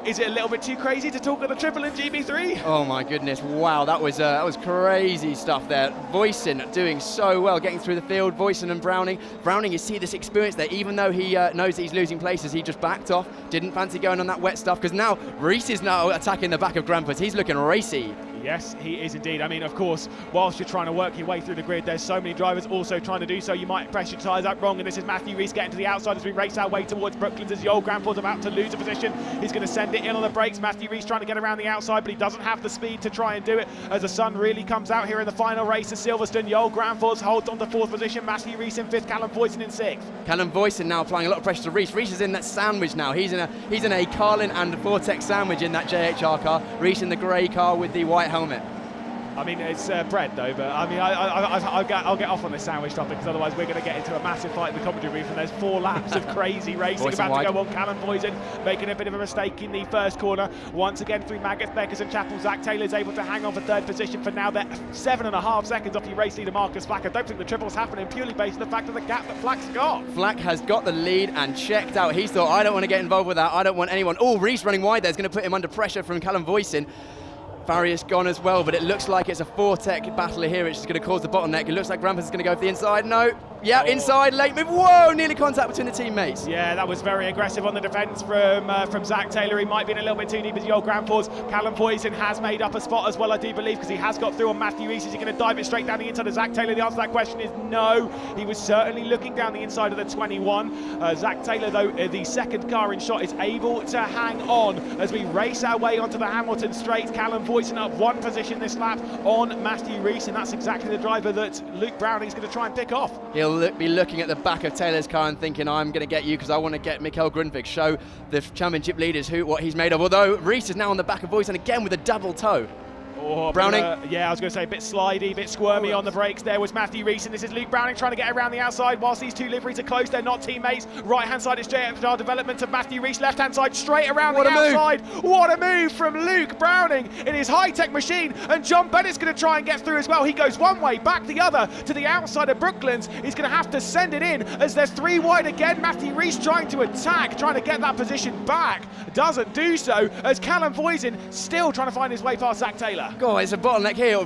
is it a little bit too crazy to talk of the triple in GB3? Oh my goodness, wow, that was crazy stuff there. Voisin doing so well, getting through the field, Voisin and Browning. Browning, you see this experience there, even though he knows that he's losing places, he just backed off, didn't fancy going on that wet stuff, because now Reese is now attacking the back of Grampus. He's looking racy. Yes, he is indeed. I mean, of course, whilst you're trying to work your way through the grid, there's so many drivers also trying to do so. You might press your tyres out wrong, and this is Matthew Reese getting to the outside as we race our way towards Brooklands as the old Granford's about to lose a position. He's going to send it in on the brakes. Matthew Reese trying to get around the outside, but he doesn't have the speed to try and do it as the sun really comes out here in the final race at Silverstone. The old Granford's holds on to 4th position. Matthew Reese in 5th, Callum Voisin in 6th. Callum Voisin now applying a lot of pressure to Reese. Reese is in that sandwich now. He's in a Carlin and Vortex sandwich in that JHR car. Reese in the grey car with the white helmet. I mean, it's bread though, but I mean, I'll get off on this sandwich topic, because otherwise we're going to get into a massive fight in the commentary booth, and there's 4 laps of crazy racing about to go on. Callum Voisin making a bit of a mistake in the first corner. Once again through Magath, Beckers and Chapel, Zach Taylor's able to hang on for 3rd position for now. They're 7.5 seconds off the race leader Marcus Flack. I don't think the triple's happening purely based on the fact of the gap that Flack's got. Flack has got the lead and checked out. He's thought, I don't want to get involved with that. I don't want anyone. Oh, Reese running wide there is going to put him under pressure from Callum Voisin. Farius gone as well, but it looks like it's a Vortec battle here, which is going to cause the bottleneck. It looks like Grampus is going to go for the inside. No. Yeah, inside, late move. Whoa, nearly contact between the teammates. Yeah, that was very aggressive on the defence from Zach Taylor. He might be in a little bit too deep as the old Granfords. Callum Voisin has made up a spot as well, I do believe, because he has got through on Matthew Reese. Is he going to dive it straight down the inside of Zach Taylor? The answer to that question is no. He was certainly looking down the inside of the 21. Zach Taylor, though, the second car in shot, is able to hang on as we race our way onto the Hamilton straight. Callum Voisin up 1 position this lap on Matthew Reese, and that's exactly the driver that Luke Browning's going to try and pick off. He'll be looking at the back of Taylor's car and thinking, I'm going to get you because I want to get Mikkel Grundvig, show the championship leaders what he's made of. Although Reese is now on the back of Voisin again with a double toe. Oh, Browning. Yeah, I was going to say a bit slidey, a bit squirmy on the brakes there was Matthew Reese, and this is Luke Browning trying to get around the outside whilst these 2 liveries are close. They're not teammates. Right hand side is JFR development of Matthew Reese. Left hand side straight around the outside. What a move from Luke Browning in his high-tech machine, and John Bennett's going to try and get through as well. He goes one way, back the other to the outside of Brooklands. He's going to have to send it in as there's 3 wide again. Matthew Reese trying to attack, trying to get that position back. Doesn't do so as Callum Voisin still trying to find his way past Zach Taylor. God, it's a bottleneck here.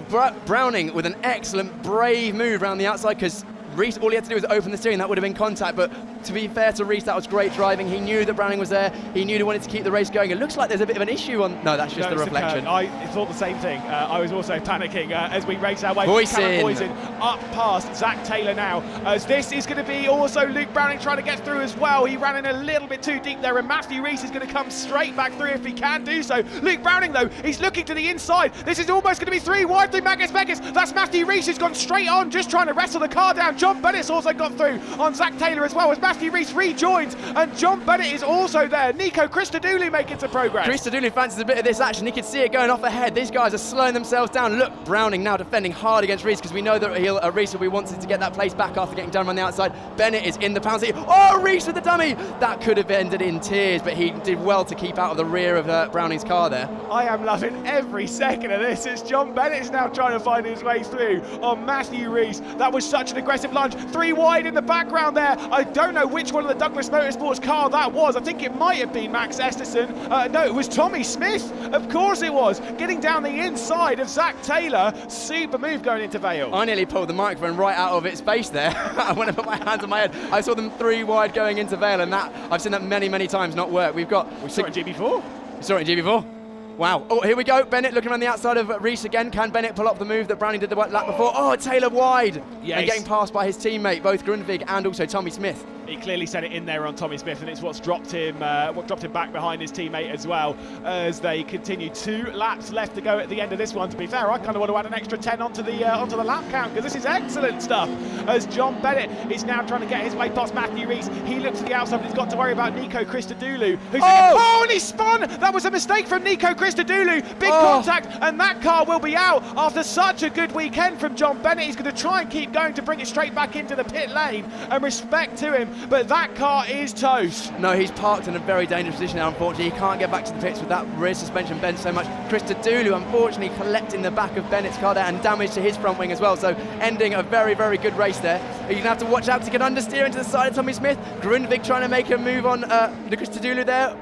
Browning with an excellent, brave move around the outside, because Reese, all he had to do was open the steering. That would have been contact, but to be fair to Reese, that was great driving. He knew that Browning was there. He knew he wanted to keep the race going. It looks like there's a bit of an issue on... No, that's just the reflection. I thought the same thing. I was also panicking as we race our way. Voisin up past Zach Taylor now, as this is going to be also Luke Browning trying to get through as well. He ran in a little bit too deep there, and Matthew Reese is going to come straight back through if he can do so. Luke Browning, though, he's looking to the inside. This is almost going to be 3 wide through Magnus Beckers. That's Matthew Reese who's gone straight on, just trying to wrestle the car down. John Bennett's also got through on Zach Taylor as well, as Matthew Reese rejoins, and John Bennett is also there. Nico Christodoulou making some progress. Christodoulou fancies a bit of this action. He can see it going off ahead. These guys are slowing themselves down. Look, Browning now defending hard against Reese, because we know that Reese will be wanting to get that place back after getting done on the outside. Bennett is in the pound seat. Oh, Reese with the dummy! That could have ended in tears, but he did well to keep out of the rear of Browning's car there. I am loving every second of this as John Bennett's now trying to find his way through on Matthew Reese. That was such an aggressive lunge. 3 wide in the background there. I don't know which one of the Douglas Motorsports car that was. I think it might have been Max Esterson. No, it was Tommy Smith. Of course it was. Getting down the inside of Zach Taylor. Super move going into Vale. I nearly pulled the microphone right out of its face there. I went to put my hands on my head. I saw them 3 wide going into Vale, and that I've seen that many times not work. We saw it in GB4. We saw it in GB4. Wow. Oh, here we go. Bennett looking around the outside of Reese again. Can Bennett pull up the move that Browning did the lap before? Oh, Taylor wide. Yes. And getting passed by his teammate, both Grundvig and also Tommy Smith. He clearly sent it in there on Tommy Smith, and it's what's dropped him back behind his teammate as well, as they continue. 2 laps left to go at the end of this one. To be fair, I kind of want to add an extra 10 onto the lap count, because this is excellent stuff. As John Bennett is now trying to get his way past Matthew Reese. He looks to the outside, but he's got to worry about Nico Christodoulou. And he spun! That was a mistake from Nico Christodoulou. Big contact, and that car will be out after such a good weekend from John Bennett. He's going to try and keep going to bring it straight back into the pit lane, and respect to him. But that car is toast. No, he's parked in a very dangerous position now, unfortunately. He can't get back to the pits with that rear suspension bent so much. Christodoulou, unfortunately, collecting the back of Bennett's car there and damage to his front wing as well. So ending a very good race there. You're going to have to watch out to get understeer into the side of Tommy Smith. Grundvig trying to make a move on Christodoulou there.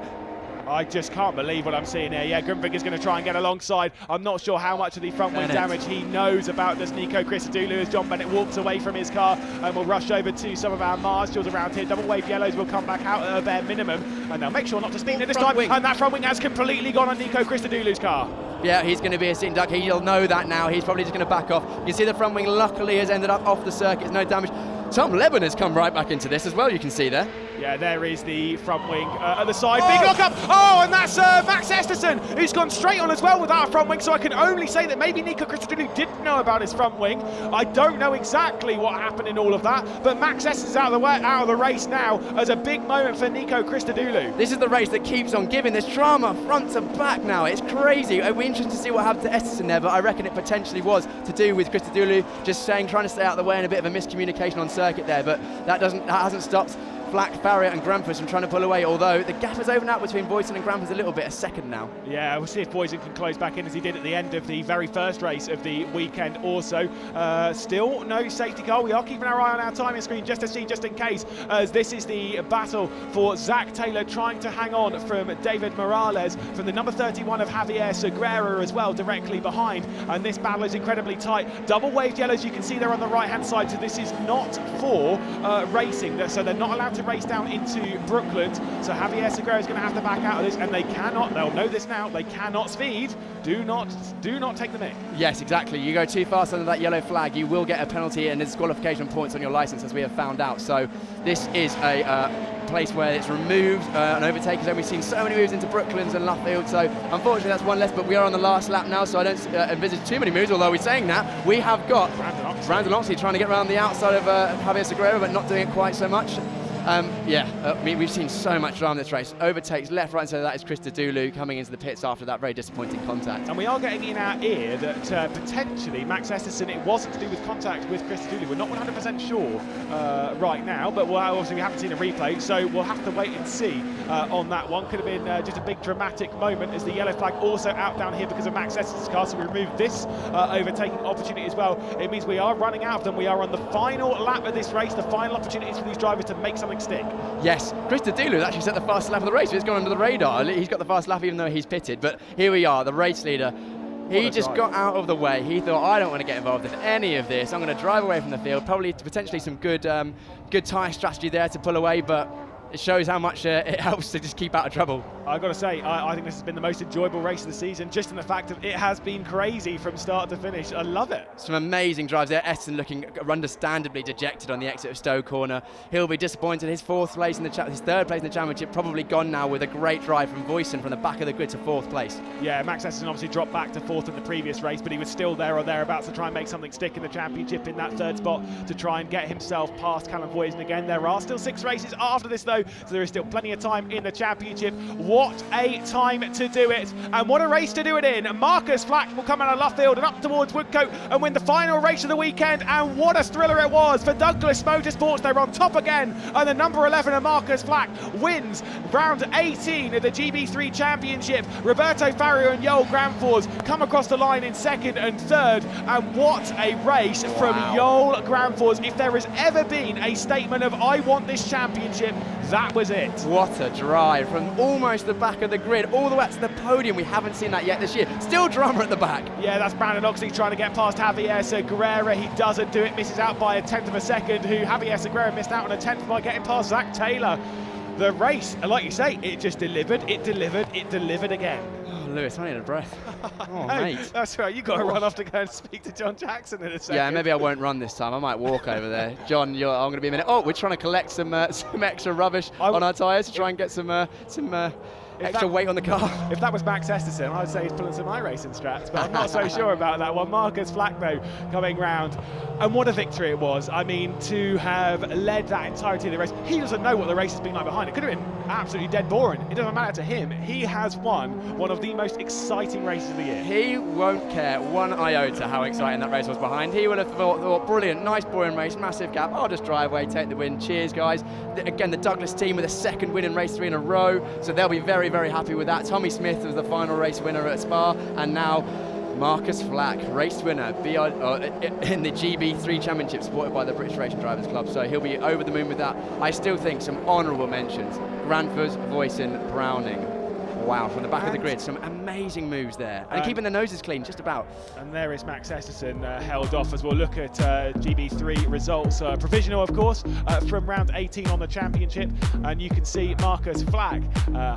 I just can't believe what I'm seeing here. Yeah, Grundvig is going to try and get alongside. I'm not sure how much of the front wing damage he knows about this Nico Christodoulou as John Bennett walks away from his car, and we'll rush over to some of our marshals around here. Double wave yellows will come back out at a bare minimum, and they'll make sure not to speed it this time. And that front wing has completely gone on Nico Christodoulou's car. Yeah, he's going to be a sitting duck. He'll know that now. He's probably just going to back off. You can see the front wing luckily has ended up off the circuit. No damage. Tom Leben has come right back into this as well, you can see there. Yeah, there is the front wing at the side. Big lock up. Oh, and that's Max Esterson, who's gone straight on as well with that front wing. So I can only say that maybe Nico Christodoulou didn't know about his front wing. I don't know exactly what happened in all of that, but Max Esterson's out of the race now as a big moment for Nico Christodoulou. This is the race that keeps on giving. There's drama front to back now. It's crazy. It'll be interesting to see what happened to Esterson there, but I reckon it potentially was to do with Christodoulou just trying to stay out of the way and a bit of a miscommunication on circuit there, but that hasn't stopped Flack, Farrier and Grampus from trying to pull away, although the gap has opened out between Boyson and Grampus a little bit, a second now. Yeah, we'll see if Boyson can close back in as he did at the end of the very first race of the weekend also. Still no safety car. We are keeping our eye on our timing screen just to see, just in case, as this is the battle for Zach Taylor trying to hang on from David Morales, from the number 31 of Javier Segura as well, directly behind. And this battle is incredibly tight. Double waved yellows, you can see there on the right-hand side, so this is not for racing, so they're not allowed to race down into Brooklands. So Javier Segura is going to have to back out of this, and they cannot, they'll know this now, they cannot speed. Do not take the mick. Yes, exactly. You go too fast under that yellow flag, you will get a penalty and disqualification points on your license, as we have found out. So this is a place where it's removed, an overtake, and we've seen so many moves into Brooklands and Luffield, so unfortunately that's one less, but we are on the last lap now, so I don't envisage too many moves, although we're saying that. We have got Brandon Oxley trying to get around the outside of Javier Segura, but not doing it quite so much. We've seen so much drama in this race. Overtakes left, right, and so that is Christodoulou coming into the pits after that very disappointing contact. And we are getting in our ear that potentially Max Esterson, it wasn't to do with contact with Christodoulou. We're not 100% sure right now, but obviously we haven't seen a replay, so we'll have to wait and see on that one. Could have been just a big dramatic moment, as the yellow flag also out down here because of Max Esterson's car, so we removed this overtaking opportunity as well. It means we are running out of them. We are on the final lap of this race, the final opportunities for these drivers to make something stick. Yes, Christodoulou actually set the fastest lap of the race. It's gone under the radar. He's got the fast lap even though he's pitted, but here we are, the race leader. He just got out of the way. He thought, I don't want to get involved in any of this. I'm going to drive away from the field. Probably potentially some good tyre strategy there to pull away, but it shows how much it helps to just keep out of trouble. I've got to say, I think this has been the most enjoyable race of the season, just in the fact that it has been crazy from start to finish. I love it. Some amazing drives there. Esten looking understandably dejected on the exit of Stowe Corner. He'll be disappointed. His third place in the championship probably gone now, with a great drive from Voisin from the back of the grid to fourth place. Yeah, Max Esten obviously dropped back to fourth in the previous race, but he was still there or thereabouts to try and make something stick in the championship in that third spot to try and get himself past Callum Voisin again. There are still 6 races after this though, so there is still plenty of time in the championship. What a time to do it, and what a race to do it in. Marcus Flack will come out of Luffield and up towards Woodcote and win the final race of the weekend, and what a thriller it was for Douglas Motorsports. They're on top again, and the number 11 of Marcus Flack wins round 18 of the GB3 Championship. Roberto Farrier and Joel Granfors come across the line in second and third, and what a race from Joel Granfors. If there has ever been a statement of I want this championship, that was it. What a drive from almost the back of the grid all the way up to the podium. We haven't seen that yet this year. Still drama at the back. Yeah, that's Brandon Oxley trying to get past Javier Segura. He doesn't do it, misses out by 1/10 of a second. Javier Segura missed out on 1/10 by getting past Zach Taylor. The race, like you say, it just delivered, it delivered again. Oh, Lewis, I need a breath. Oh, hey, mate. That's right, you've got to run off to go and speak to John Jackson in a second. Yeah, maybe I won't run this time. I might walk over there. John, I'm going to be a minute. Oh, we're trying to collect some extra rubbish on our tyres to try and get some extra weight on the car. If that was Max Esterson, I'd say he's pulling some iRacing strats, but I'm not so sure about that one. Marcus Flack, though, coming round. And what a victory it was. I mean, to have led that entirety of the race. He doesn't know what the race has been like behind. It could have been absolutely dead boring. It doesn't matter to him. He has won one of the most exciting races of the year. He won't care one iota how exciting that race was behind. He would have thought brilliant, nice boring race, massive gap. I'll just drive away, take the win. Cheers, guys. Again, the Douglas team with a second win in race 3 in a row, so they'll be very, very happy with that. Tommy Smith was the final race winner at Spa, and now Marcus Flack, race winner in the GB3 Championships, supported by the British Racing Drivers Club, so he'll be over the moon with that. I still think some honourable mentions. Granfers, Voisin, Browning. Wow, from the back of the grid, some amazing moves there. And keeping the noses clean, just about. And there is Max Esterson held off as we'll look at GB3 results. Provisional, of course, from round 18 on the championship. And you can see Marcus Flack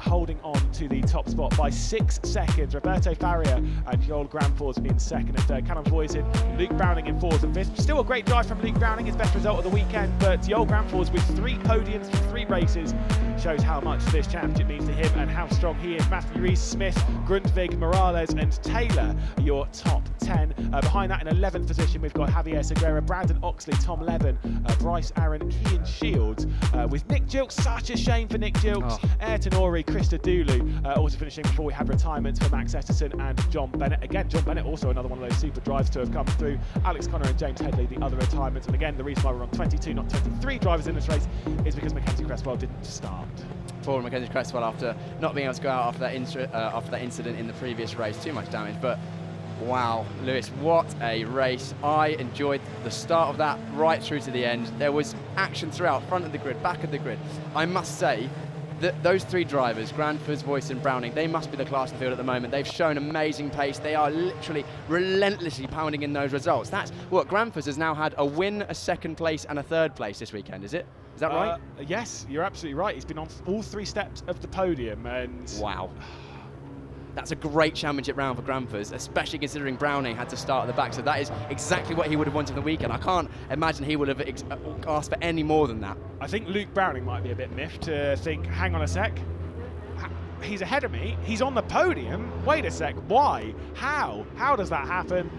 holding on to the top spot by 6 seconds. Roberto Faria and Joel Granfors in second and third. Callum Voisin, Luke Browning in fourth and fifth. Still a great drive from Luke Browning, his best result of the weekend. But Joel Granfors with 3 podiums from 3 races shows how much this championship means to him and how strong he is. Matthew Rees, Smith, Grundtvig, Morales and Taylor, your top 10. Behind that in 11th position we've got Javier Segura, Brandon Oxley, Tom Levin, Bryce Aaron, Kean Shields, with Nick Gilkes. Such a shame for Nick Gilkes. Ayrton Ori, Krista Dooley, also finishing before we had retirements for Max Esterson and John Bennett. Again, John Bennett also another one of those super drives to have come through. Alex Connor and James Headley, the other retirements. And again, the reason why we're on 22, not 23 drivers in this race is because Mackenzie Cresswell didn't start. Poor Mackenzie Cresswell after not being able to go out after that incident in the previous race. Too much damage, but wow, Lewis, what a race. I enjoyed the start of that right through to the end. There was action throughout, front of the grid, back of the grid. I must say that those 3 drivers, Granfors, Voice and Browning, they must be the class of the field at the moment. They've shown amazing pace. They are literally relentlessly pounding in those results. That's what Granfors has now had: a win, a second place and a third place this weekend, is it? Is that right? Yes, you're absolutely right. He's been on all 3 steps of the podium, and wow. That's a great championship round for Granfors, especially considering Browning had to start at the back. So that is exactly what he would have wanted the weekend. I can't imagine he would have asked for any more than that. I think Luke Browning might be a bit miffed to think, hang on a sec, he's ahead of me, he's on the podium, wait a sec, why? How does that happen?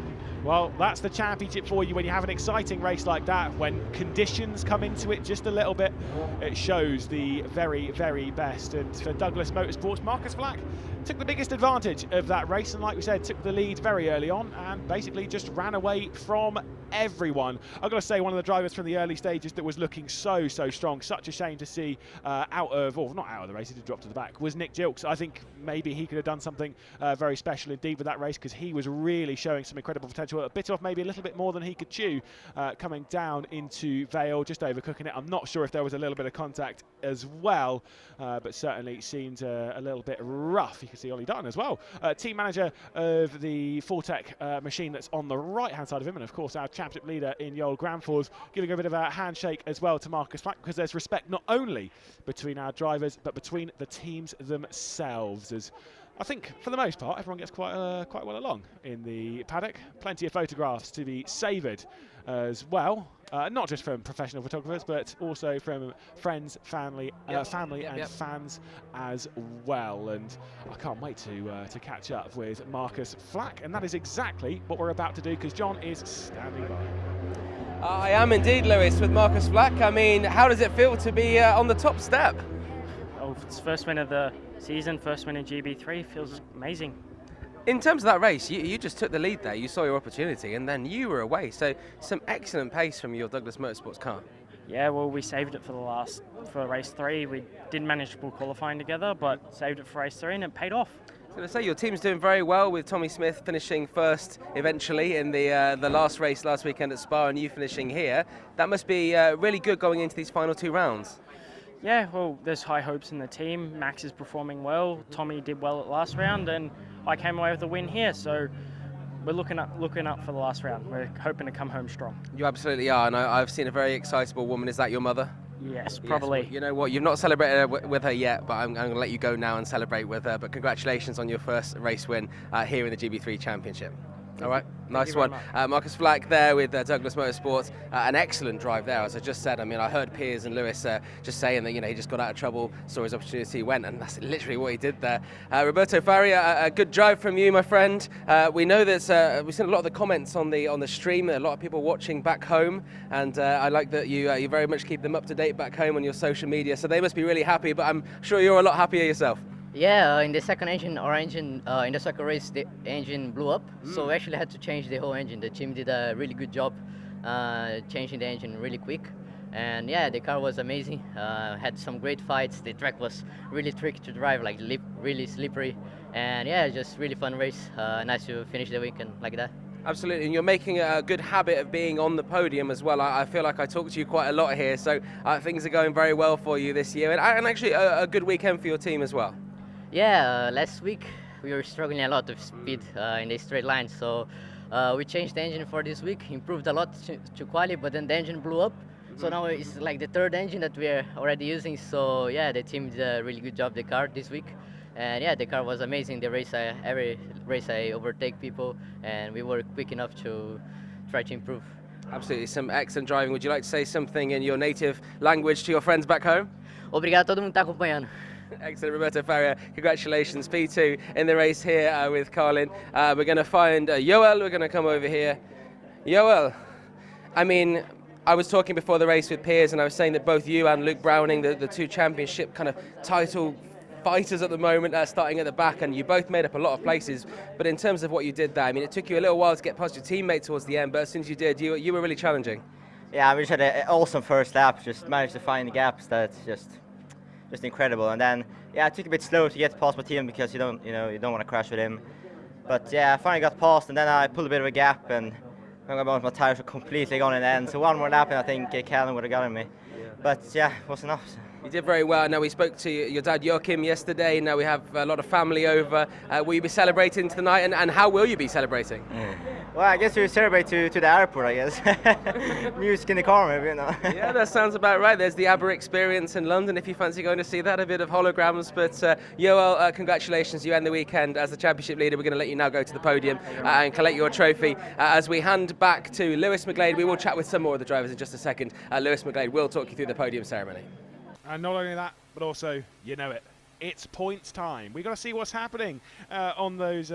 Well, that's the championship for you when you have an exciting race like that. When conditions come into it just a little bit, it shows the very, very best. And for Douglas Motorsports, Marcus Flack took the biggest advantage of that race, and like we said, took the lead very early on and basically just ran away from everyone. I've got to say, one of the drivers from the early stages that was looking so strong, such a shame to see not out of the race, he did drop to the back, was Nick Gilkes. I think maybe he could have done something very special indeed with that race, because he was really showing some incredible potential. A bit off maybe a little bit more than he could chew coming down into Vale, just overcooking it. I'm not sure if there was a little bit of contact as well, but certainly seemed a little bit rough. You can see Ollie Dutton as well, team manager of the Fortec machine that's on the right hand side of him, and of course our championship leader in Joel Granfors, giving a bit of a handshake as well to Marcus Flack, because there's respect not only between our drivers but between the teams themselves, as I think for the most part everyone gets quite well along in the paddock. Plenty of photographs to be savoured as well, not just from professional photographers but also from friends, family and fans as well. And I can't wait to catch up with Marcus Flack, and that is exactly what we're about to do, because John is standing by. I am indeed, Lewis, with Marcus Flack. I mean, how does it feel to be on the top step? Oh, it's first win of the season, first win in GB3, feels amazing. In terms of that race, you just took the lead there, you saw your opportunity and then you were away, so some excellent pace from your Douglas Motorsports car. Yeah, well, we saved it for race 3. We didn't manage to pull qualifying together, but saved it for race 3 and it paid off. I was going to say, your team's doing very well, with Tommy Smith finishing first eventually in the last race last weekend at Spa, and you finishing here. That must be really good going into these final 2 rounds. Yeah, well, there's high hopes in the team. Max is performing well, Tommy did well at last round, and I came away with a win here, so we're looking up for the last round. We're hoping to come home strong. You absolutely are, and I've seen a very excitable woman. Is that your mother? Yes, probably. Yes, well, you know what, you've not celebrated with her yet, but I'm going to let you go now and celebrate with her. But congratulations on your first race win here in the GB3 Championship. All right, nice one. Marcus Flack there with Douglas Motorsports. An excellent drive there, as I just said. I mean, I heard Piers and Lewis just saying that, you know, he just got out of trouble, saw his opportunity, went, and that's literally what he did there. Roberto Faria, a good drive from you, my friend. We know that we've seen a lot of the comments on the stream, a lot of people watching back home, and I like that you very much keep them up to date back home on your social media, so they must be really happy, but I'm sure you're a lot happier yourself. Yeah, in the second engine, our engine, in the second race, the engine blew up. So we actually had to change the whole engine. The team did a really good job changing the engine really quick. And yeah, the car was amazing. Had some great fights. The track was really tricky to drive, like really slippery. And yeah, just really fun race. Nice to finish the weekend like that. Absolutely, and you're making a good habit of being on the podium as well. I feel like I talk to you quite a lot here, so things are going very well for you this year, and actually a good weekend for your team as well. Yeah, last week we were struggling a lot with speed in the straight line, so we changed the engine for this week, improved a lot to quali, but then the engine blew up. So now it's like the third engine that we're already using. So yeah, the team did a really good job, the car, this week. And yeah, the car was amazing. The race, every race I overtake people, and we were quick enough to try to improve. Absolutely, some excellent driving. Would you like to say something in your native language to your friends back home? Obrigado a todo mundo que está acompanhando. Excellent, Roberto Faria. Congratulations, P2 in the race here with Carlin. We're going to find Joel. We're going to come over here. Joel, I mean, I was talking before the race with Piers, and I was saying that both you and Luke Browning, the two championship kind of title fighters at the moment, starting at the back, and you both made up a lot of places. But in terms of what you did there, I mean, it took you a little while to get past your teammate towards the end, but as soon as you did, you were really challenging. Yeah, we just had an awesome first lap. Just managed to find the gaps. That's just incredible. And then yeah, it took a bit slow to get past my team because you don't want to crash with him. But yeah, I finally got past, and then I pulled a bit of a gap, and my tires were completely gone in the end. So one more lap, and I think Callum would have gotten me. But yeah, it was enough. So. You did very well. Now, we spoke to your dad Joachim yesterday. Now we have a lot of family over. Will you be celebrating tonight, and how will you be celebrating? Well, I guess we celebrate to the airport, I guess. Music in the car, maybe, you know. Yeah, that sounds about right. There's the ABBA experience in London if you fancy going to see that, a bit of holograms. But Joel, congratulations. You end the weekend as the championship leader. We're going to let you now go to the podium and collect your trophy. As we hand back to Lewis McGlade, we will chat with some more of the drivers in just a second. Lewis McGlade will talk you through the podium ceremony. And not only that, but also, you know it, it's points time. We've got to see what's happening on those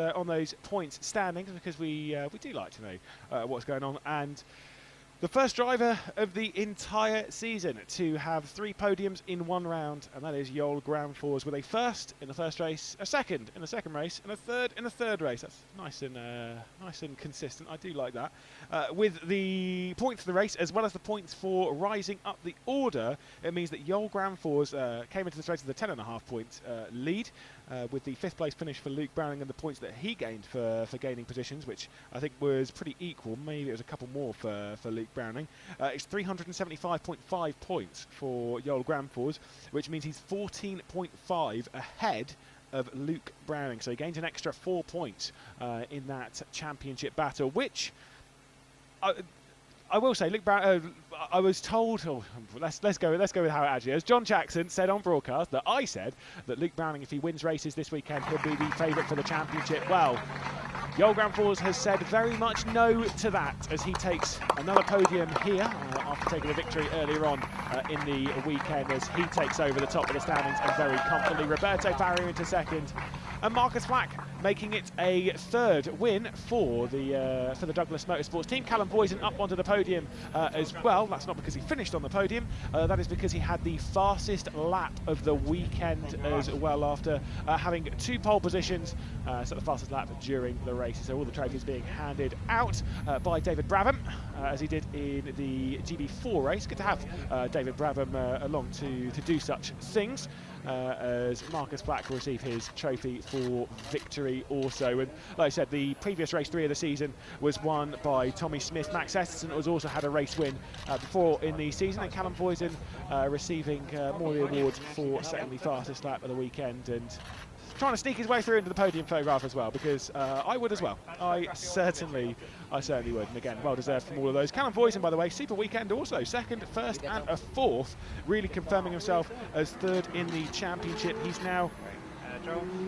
points standings, because we do like to know what's going on. And the first driver of the entire season to have 3 podiums in one round, and that is Joel Granfors, with a first in the first race, a second in the second race, and a third in the third race. That's nice and consistent. I do like that. With the points for the race, as well as the points for rising up the order, it means that Joel Granfors came into this race with a 10.5 point lead, with the 5th place finish for Luke Browning and the points that he gained for gaining positions, which I think was pretty equal. Maybe it was a couple more for Luke Browning. It's 375.5 points for Joel Granfors, which means he's 14.5 ahead of Luke Browning. So he gains an extra 4 points in that championship battle, which I will say, Luke Brown. I was told. Oh, let's go with how it actually is. John Jackson said on broadcast that I said that Luke Browning, if he wins races this weekend, he'll be the favourite for the championship. Well, Joel Granfors has said very much no to that, as he takes another podium here after taking a victory earlier on in the weekend, as he takes over the top of the standings and very comfortably. Roberto Faria into second, and Marcus Flack making it a third win for the Douglas Motorsports team. Callum Voisin up onto the podium as well. That's not because he finished on the podium, that is because he had the fastest lap of the weekend as well, after having 2 pole positions, so the fastest lap during the race. So all the trophies being handed out by David Brabham, as he did in the GB4 race. Good to have David Brabham along to do such things, as Marcus Flack will receive his trophy for victory also. And like I said, the previous race 3 of the season was won by Tommy Smith. Max Esterson has also had a race win before in the season, and Callum Voisin receiving more of the awards for setting the fastest lap of the weekend, and trying to sneak his way through into the podium photograph as well, because I would as well. I certainly would. And again, well deserved from all of those. Callum Voisin, by the way, super weekend also. 2nd, 1st and a 4th, really confirming himself as 3rd in the championship. He's now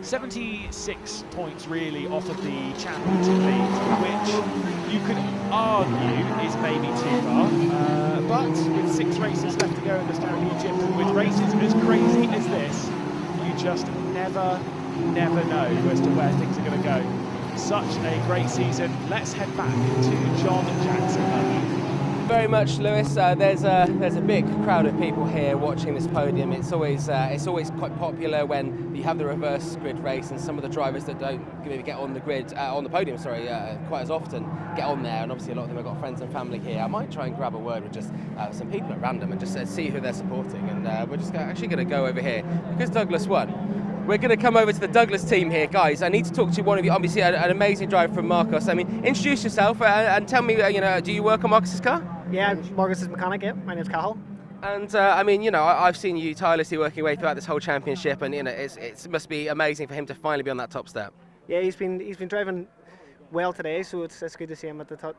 76 points really off of the championship lead, which you could argue is maybe too far. But with 6 races left to go in this championship, with races as crazy as this, you just never know as to where things are going to go. Such a great season. Let's head back to John Jackson. very much, Lewis. There's a big crowd of people here watching this podium. It's always quite popular when you have the reverse grid race, and some of the drivers that don't really get on the grid, on the podium, quite as often, get on there. And obviously a lot of them have got friends and family here. I might try and grab a word with just some people at random and just see who they're supporting. And we're just actually going to go over here because Douglas won. We're going to come over to the Douglas team here, guys. I need to talk to one of you. Obviously, an amazing drive from Marcos. I mean, introduce yourself and tell me, do you work on Marcos's car? Yeah, Marcus's mechanic. Yeah, my name's Cahill. And I mean, I've seen you tirelessly working your way throughout this whole championship, and it must be amazing for him to finally be on that top step. Yeah, he's been driving well today, so it's good to see him at the top.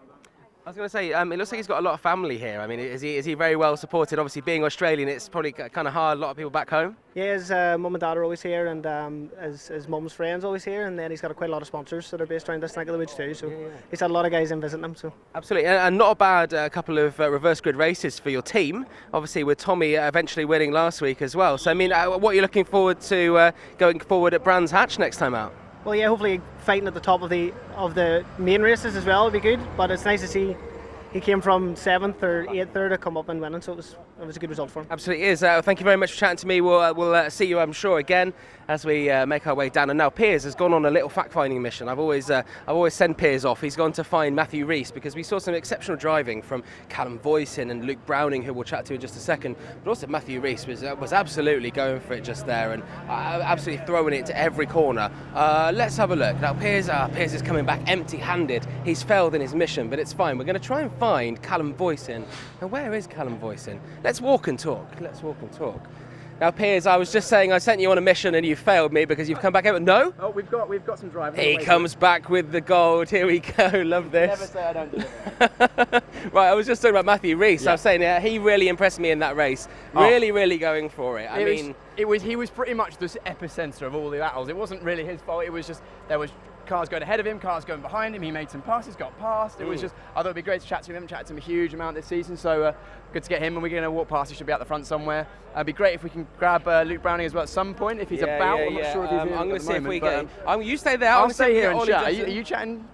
I was going to say, it looks like he's got a lot of family here. I mean, is he very well supported? Obviously, being Australian, it's probably kind of hard. A lot of people back home. Yeah, his mum and dad are always here, and his mum's friends always here, and then he's got quite a lot of sponsors that are based around this neck of the woods too. So he's had a lot of guys in visiting him. So absolutely, and not a bad couple of reverse grid races for your team. Obviously, with Tommy eventually winning last week as well. So I mean, what are you looking forward to going forward at Brands Hatch next time out? Well, yeah, hopefully fighting at the top of the main races as well would be good. But it's nice to see. He came from 7th or 8th there to come up and winning, so it was a good result for him. Absolutely is. Thank you very much for chatting to me. We'll see you, I'm sure, again as we make our way down. And now Piers has gone on a little fact-finding mission. I've always send Piers off. He's gone to find Matthew Rees because we saw some exceptional driving from Callum Voisin and Luke Browning, who we'll chat to in just a second. But also Matthew Rees was absolutely going for it just there and absolutely throwing it to every corner. Let's have a look. Now Piers is coming back empty-handed. He's failed in his mission, but it's fine. We're going to try and find Callum Voisin. Now where is Callum Voisin? Let's walk and talk. Now Piers, I was just saying I sent you on a mission and you failed me because you've come back out. No? Oh, we've got some drivers. He comes back with the gold. Here we go. Love this. Never say I don't do it. Right, I was just talking about Matthew Rees. Yeah. I was saying he really impressed me in that race. Really going for it. He was pretty much the epicenter of all the battles. It wasn't really his fault. It was just there was cars going ahead of him, cars going behind him. He made some passes, got past. It was just, I thought it'd be great to chat to him. We haven't chatted to him a huge amount this season, so good to get him. And we're going to walk past. He should be out the front somewhere. It'd be great if we can grab Luke Browning as well at some point if he's about. I'm not sure if he's in. I'm going to see if we get. You stay there. I'll stay here and chat. Are you chatting?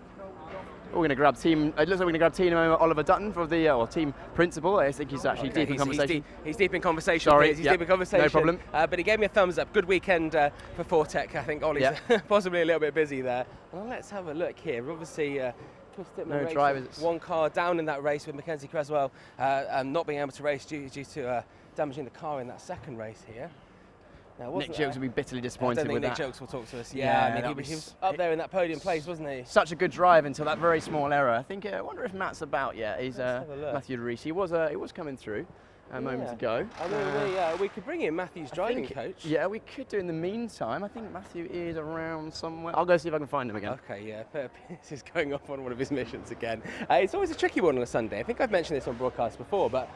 We're going to grab team. It looks like we're going to grab team Oliver Dutton for the team principal. I think he's actually deep in conversation. He's deep in conversation. Sorry, he's deep in conversation. No problem. But he gave me a thumbs up. Good weekend for Fortec. I think Ollie's possibly a little bit busy there. Well, let's have a look here. Obviously. No drivers. One car down in that race with Mackenzie Creswell not being able to race due to damaging the car in that second race here. Now, Nick Jokes will be bitterly disappointed with that. Nick Jokes will talk to us. Yeah, I mean, he was up there in that podium place, wasn't he? Such a good drive until that very small error. I think. I wonder if Matt's about yet. He's Matthew Rees. He was coming through a moment ago. I mean, we could bring in Matthew's driving coach. Yeah, we could do in the meantime. I think Matthew is around somewhere. I'll go see if I can find him again. Okay, yeah. Piers is going off on one of his missions again. It's always a tricky one on a Sunday. I think I've mentioned this on broadcast before, but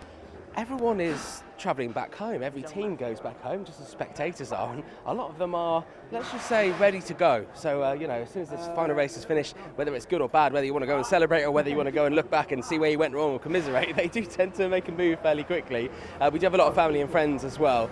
everyone is travelling back home. Every team goes back home, just as spectators are. And a lot of them are, let's just say, ready to go. So, as soon as this final race is finished, whether it's good or bad, whether you want to go and celebrate or whether you want to go and look back and see where you went wrong or commiserate, they do tend to make a move fairly quickly. We do have a lot of family and friends as well.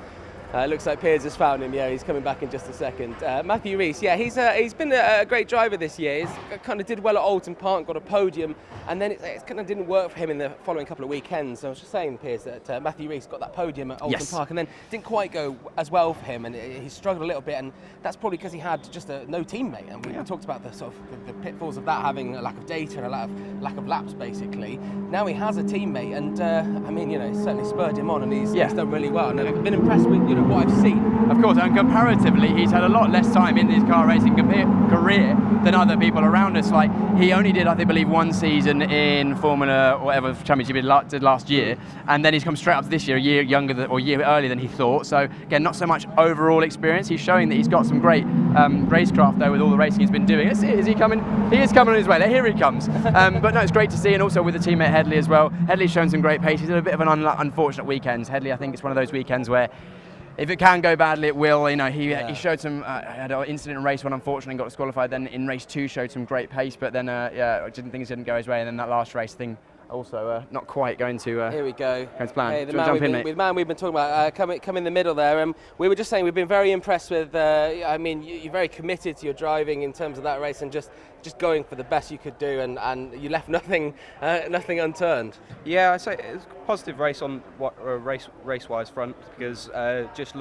Looks like Piers has found him. Yeah, he's coming back in just a second. Matthew Rees, yeah, he's been a great driver this year. He's kind of did well at Alton Park, got a podium, and then it kind of didn't work for him in the following couple of weekends. So I was just saying, Piers, that Matthew Rees got that podium at Alton Park, and then didn't quite go as well for him, and he struggled a little bit, and that's probably because he had just no teammate. And we talked about the sort of the pitfalls of that, having a lack of data and a lack of laps, basically. Now he has a teammate, and it's certainly spurred him on, and he's done really well. And I've been impressed with what I've seen. Of course, and comparatively, he's had a lot less time in his car racing career than other people around us. Like, he only did, I believe, one season in Formula or whatever championship he did last year, and then he's come straight up to this year, a year younger or a year earlier than he thought. So again, not so much overall experience. He's showing that he's got some great racecraft though with all the racing he's been doing. Let's see, is he coming? He is coming on his way. Here he comes. But no, it's great to see, and also with the teammate Headley as well. Headley's shown some great pace. He's had a bit of an unfortunate weekend. Headley, I think it's one of those weekends where if it can go badly, it will. He showed some. Had an incident in race one, unfortunately, and got disqualified. Then in race two, showed some great pace, but then things didn't go his way. And then that last race thing, also not quite going to. Here we go. Going to plan. Hey, the jump in, mate? with man we've been talking about, come in the middle there. We were just saying we've been very impressed with. I mean, you're very committed to your driving in terms of that race, and just going for the best you could do, and you left nothing unturned. Yeah, I'd say it's a positive race on what race-wise front, because just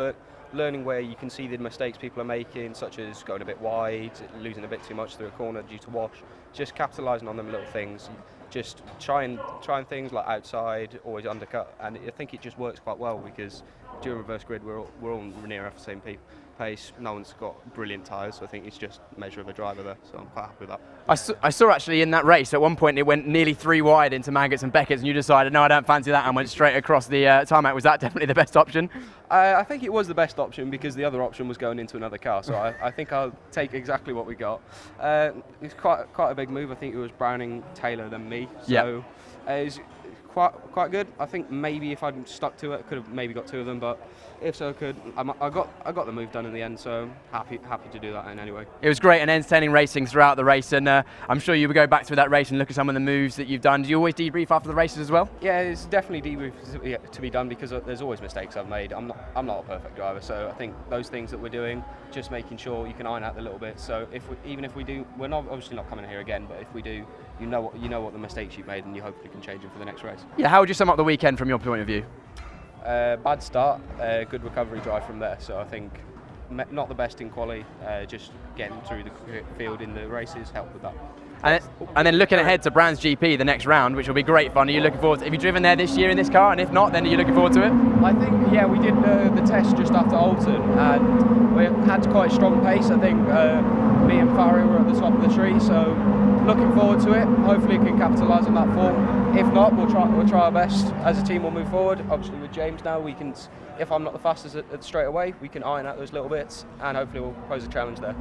learning where you can see the mistakes people are making, such as going a bit wide, losing a bit too much through a corner due to wash, just capitalising on them little things, just trying things like outside, always undercut, and I think it just works quite well, because during reverse grid we're all near enough the same pace. No one's got brilliant tyres, so I think it's just a measure of a driver there, so I'm quite happy with that. I saw actually in that race at one point it went nearly 3 wide into Maggots and Beckett's, and you decided, no, I don't fancy that, and went straight across the tarmac. Was that definitely the best option? I think it was the best option, because the other option was going into another car, so I think I'll take exactly what we got. It's quite a big move. I think it was Browning, Taylor than me, so it's quite good. I think maybe if I'd stuck to it, I could have maybe got 2 of them, but if so, I got the move done in the end, so happy to do that in any way. It was great and entertaining racing throughout the race, and I'm sure you would go back through that race and look at some of the moves that you've done. Do you always debrief after the races as well? Yeah, it's definitely debrief to be done, because there's always mistakes I've made. I'm not a perfect driver, so I think those things that we're doing, just making sure you can iron out the little bit. So even if we do, we're obviously not coming here again, but if we do, you know what the mistakes you've made, and you hopefully can change them for the next race. Yeah, how would you sum up the weekend from your point of view? Bad start, good recovery drive from there, so I think not the best in quali, just getting through the field in the races helped with that. And then looking ahead to Brands GP, the next round, which will be great fun. Are you looking forward to it? Have you driven there this year in this car? And if not, then are you looking forward to it? I think, yeah, we did the test just after Alton, and we had quite a strong pace. I think me and Farry were at the top of the tree, so looking forward to it. Hopefully we can capitalise on that form. If not, we'll try our best. As a team, we'll move forward. Obviously with James now, we can, if I'm not the fastest straight away, we can iron out those little bits, and hopefully we'll pose a challenge there.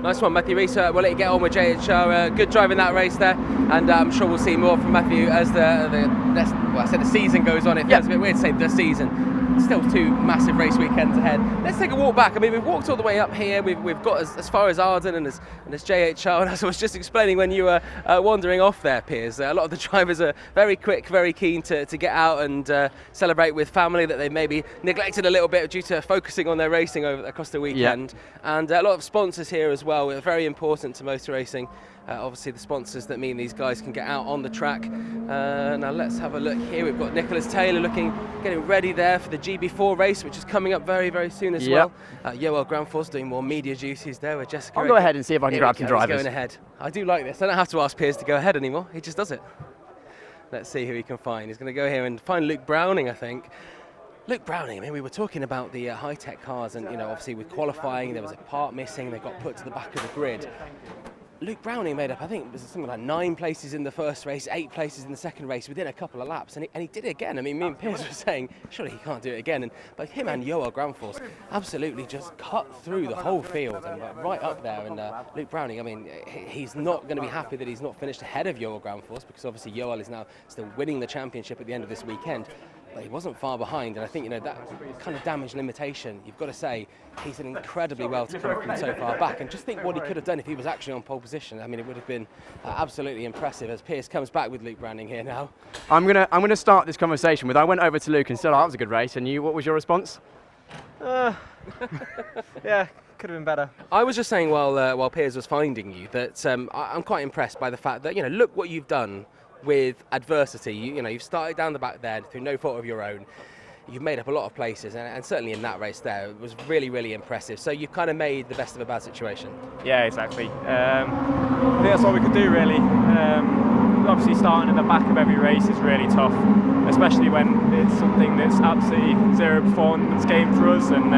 Nice one, Matthew Rees. We'll let you get on with JHR. Good drive in that race there, and I'm sure we'll see more from Matthew as the season goes on. It feels a bit weird to say the season. Still 2 massive race weekends ahead. Let's take a walk back. I mean, we've walked all the way up here. We've got as far as Arden and as JHR. And as I was just explaining when you were wandering off there, Piers, a lot of the drivers are very quick, very keen to get out and celebrate with family that they maybe neglected a little bit due to focusing on their racing across the weekend. And a lot of sponsors here as well. Are very important to motor racing. Obviously the sponsors that mean these guys can get out on the track. Now let's have a look here. We've got Nicholas Taylor getting ready there for the GB4 race, which is coming up very, very soon as well. Yoel Granforce doing more media duties there with Jessica. I'll go ahead and see if I can grab some drivers. He's going ahead. I do like this. I don't have to ask Piers to go ahead anymore. He just does it. Let's see who he can find. He's going to go here and find Luke Browning, I think. Luke Browning, I mean, we were talking about the high-tech cars, and obviously with qualifying there was a part missing. They got put to the back of the grid. Luke Browning made up, I think it was something like 9 places in the first race, 8 places in the second race within a couple of laps, and he did it again. I mean, me and Piers were saying, surely he can't do it again. But him and Yoel Granforce absolutely just cut through the whole field and right up there. And Luke Browning, I mean, he's not going to be happy that he's not finished ahead of Yoel Granforce, because obviously Yoel is now still winning the championship at the end of this weekend. But he wasn't far behind, and I think that kind of damage limitation, you've got to say he's done incredibly well to come from so far back. And just think what he could have done if he was actually on pole position. I mean, it would have been absolutely impressive. As Piers comes back with Luke Browning here now. I'm gonna start this conversation with, I went over to Luke and said, "Oh, that was a good race," and what was your response? Yeah, could have been better. I was just saying while Piers was finding you that I'm quite impressed by the fact that look what you've done with adversity. You've started down the back there through no fault of your own. You've made up a lot of places, and certainly in that race there, it was really, really impressive. So you've kind of made the best of a bad situation. Yeah, exactly. I think that's all we could do, really. Obviously, starting at the back of every race is really tough, especially when it's something that's absolutely zero performance game for us. And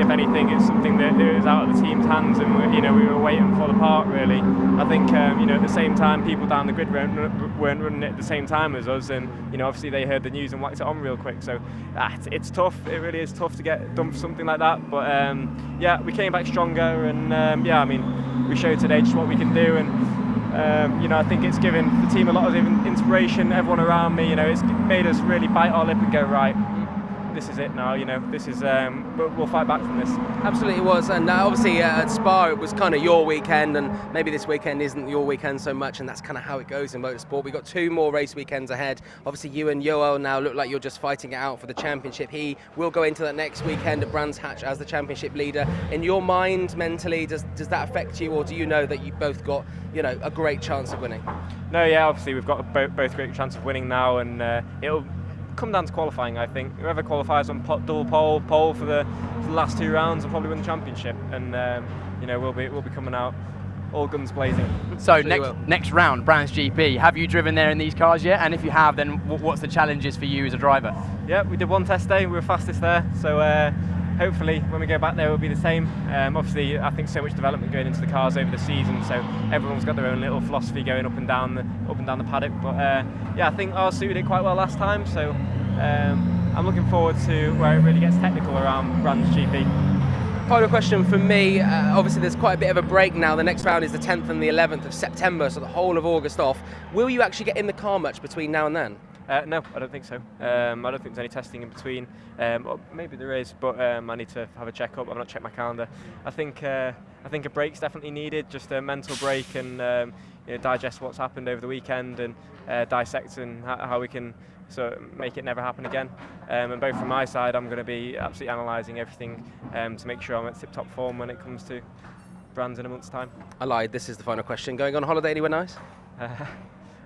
if anything, it's something that is out of the team's hands, and we were waiting for the part, really. I think at the same time, people down the grid weren't running it at the same time as us, and obviously they heard the news and whacked it on real quick. So it's tough. It really is tough to get done for something like that. But we came back stronger, and I mean, we showed today just what we can do, and I think it's given the team a lot of inspiration. Everyone around me, it's made us really bite our lip and go, right, this is it now. You know, this is we'll fight back from this. Absolutely it was, and obviously at Spa it was kind of your weekend, and maybe this weekend isn't your weekend so much, and that's kind of how it goes in motorsport. We've got 2 more race weekends ahead. Obviously you and Yoel now look like you're just fighting it out for the championship. He will go into that next weekend at Brands Hatch as the championship leader. In your mind, mentally, does that affect you, or do you know that you've both got, you know, a great chance of winning? No, yeah, obviously we've got both great chance of winning now, and it'll come down to qualifying. I think whoever qualifies on double pole for the last 2 rounds will probably win the championship, and you know, we'll be coming out all guns blazing. So next round, Brands GP. Have you driven there in these cars yet? And if you have, then what's the challenges for you as a driver? Yeah, we did 1 test day. We were fastest there, so hopefully when we go back there it will be the same. Obviously I think so much development going into the cars over the season, so everyone's got their own little philosophy going up and down the paddock. But yeah, I think ours suited it quite well last time, so I'm looking forward to where it really gets technical around Brands GP. Final question from me. Obviously there's quite a bit of a break now. The next round is the 10th and the 11th of September, so the whole of August off. Will you actually get in the car much between now and then? No, I don't think so. I don't think there's any testing in between. Or maybe there is, but I need to have a check-up. I've not checked my calendar. I think a break's definitely needed, just a mental break, and you know, digest what's happened over the weekend, and dissect and how we can sort of make it never happen again. And both from my side, I'm going to be absolutely analysing everything to make sure I'm at tip-top form when it comes to Brands in a month's time. I lied. This is the final question. Going on holiday anywhere nice?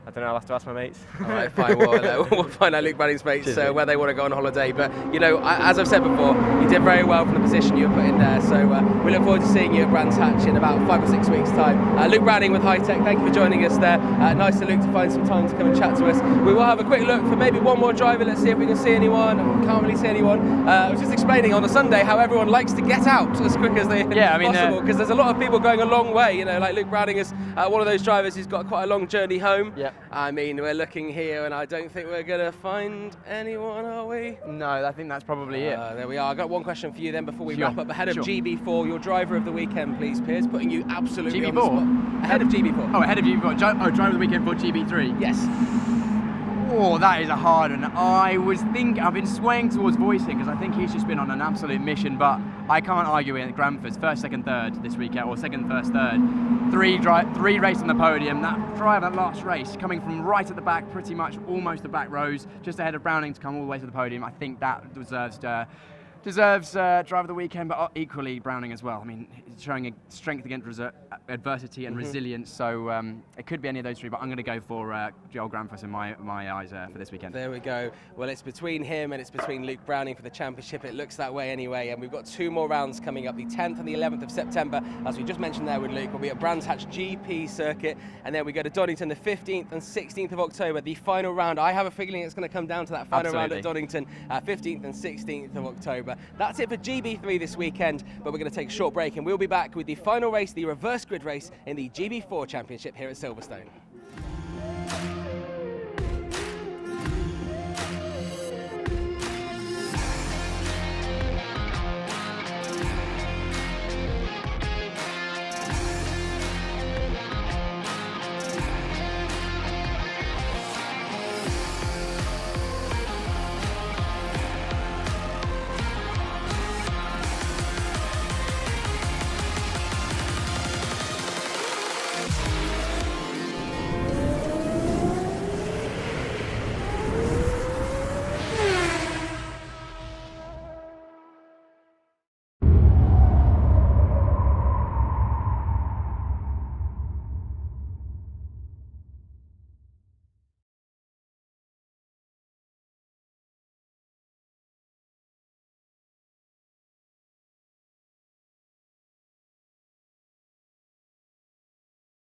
I don't know, I'll have to ask my mates. All right, fine. Well, we'll find out Luke Branning's mates where they want to go on holiday. But, you know, as I've said before, you did very well from the position you were put in there. So we look forward to seeing you at Brands Hatch in about 5 or 6 weeks' time. Luke Branning with High Tech, thank you for joining us there. Nice of Luke to find some time to come and chat to us. We will have a quick look for maybe one more driver. Let's see if we can see anyone. Can't really see anyone. I was just explaining on a Sunday how everyone likes to get out as quick as they possible, because there's a lot of people going a long way. You know, like Luke Branning is one of those drivers who's got quite a long journey home. Yeah. I mean, we're looking here, and I don't think we're going to find anyone, are we? No, I think that's probably it. There we are. I've got one question for you then before we wrap up. Ahead of GB4, your driver of the weekend, please, Piers, putting you absolutely on the spot. Ahead of GB4. Oh, ahead of GB4. Driver of the weekend for GB3? Yes. Oh, that is a hard one. I've been swaying towards voicing because I think he's just been on an absolute mission, but I can't argue with Granford's first, second, third this weekend, or second, first, third. Three races on the podium. That driver, that last race, coming from right at the back, pretty much almost the back rows, just ahead of Browning to come all the way to the podium. I think that deserves driver of the weekend, but equally Browning as well. I mean, showing a strength against adversity and resilience, so it could be any of those 3, but I'm going to go for Joel Granfus in my eyes for this weekend. There we go. Well, it's between him and it's between Luke Browning for the championship. It looks that way anyway, and we've got 2 more rounds coming up, the 10th and the 11th of September. As we just mentioned there with Luke, we'll be at Brands Hatch GP circuit, and then we go to Donington the 15th and 16th of October, the final round. I have a feeling it's going to come down to that final round at Donington, 15th and 16th of October. That's it for GB3 this weekend, but we're going to take a short break, and we'll be back with the final race, the reverse grid race in the GB4 Championship here at Silverstone.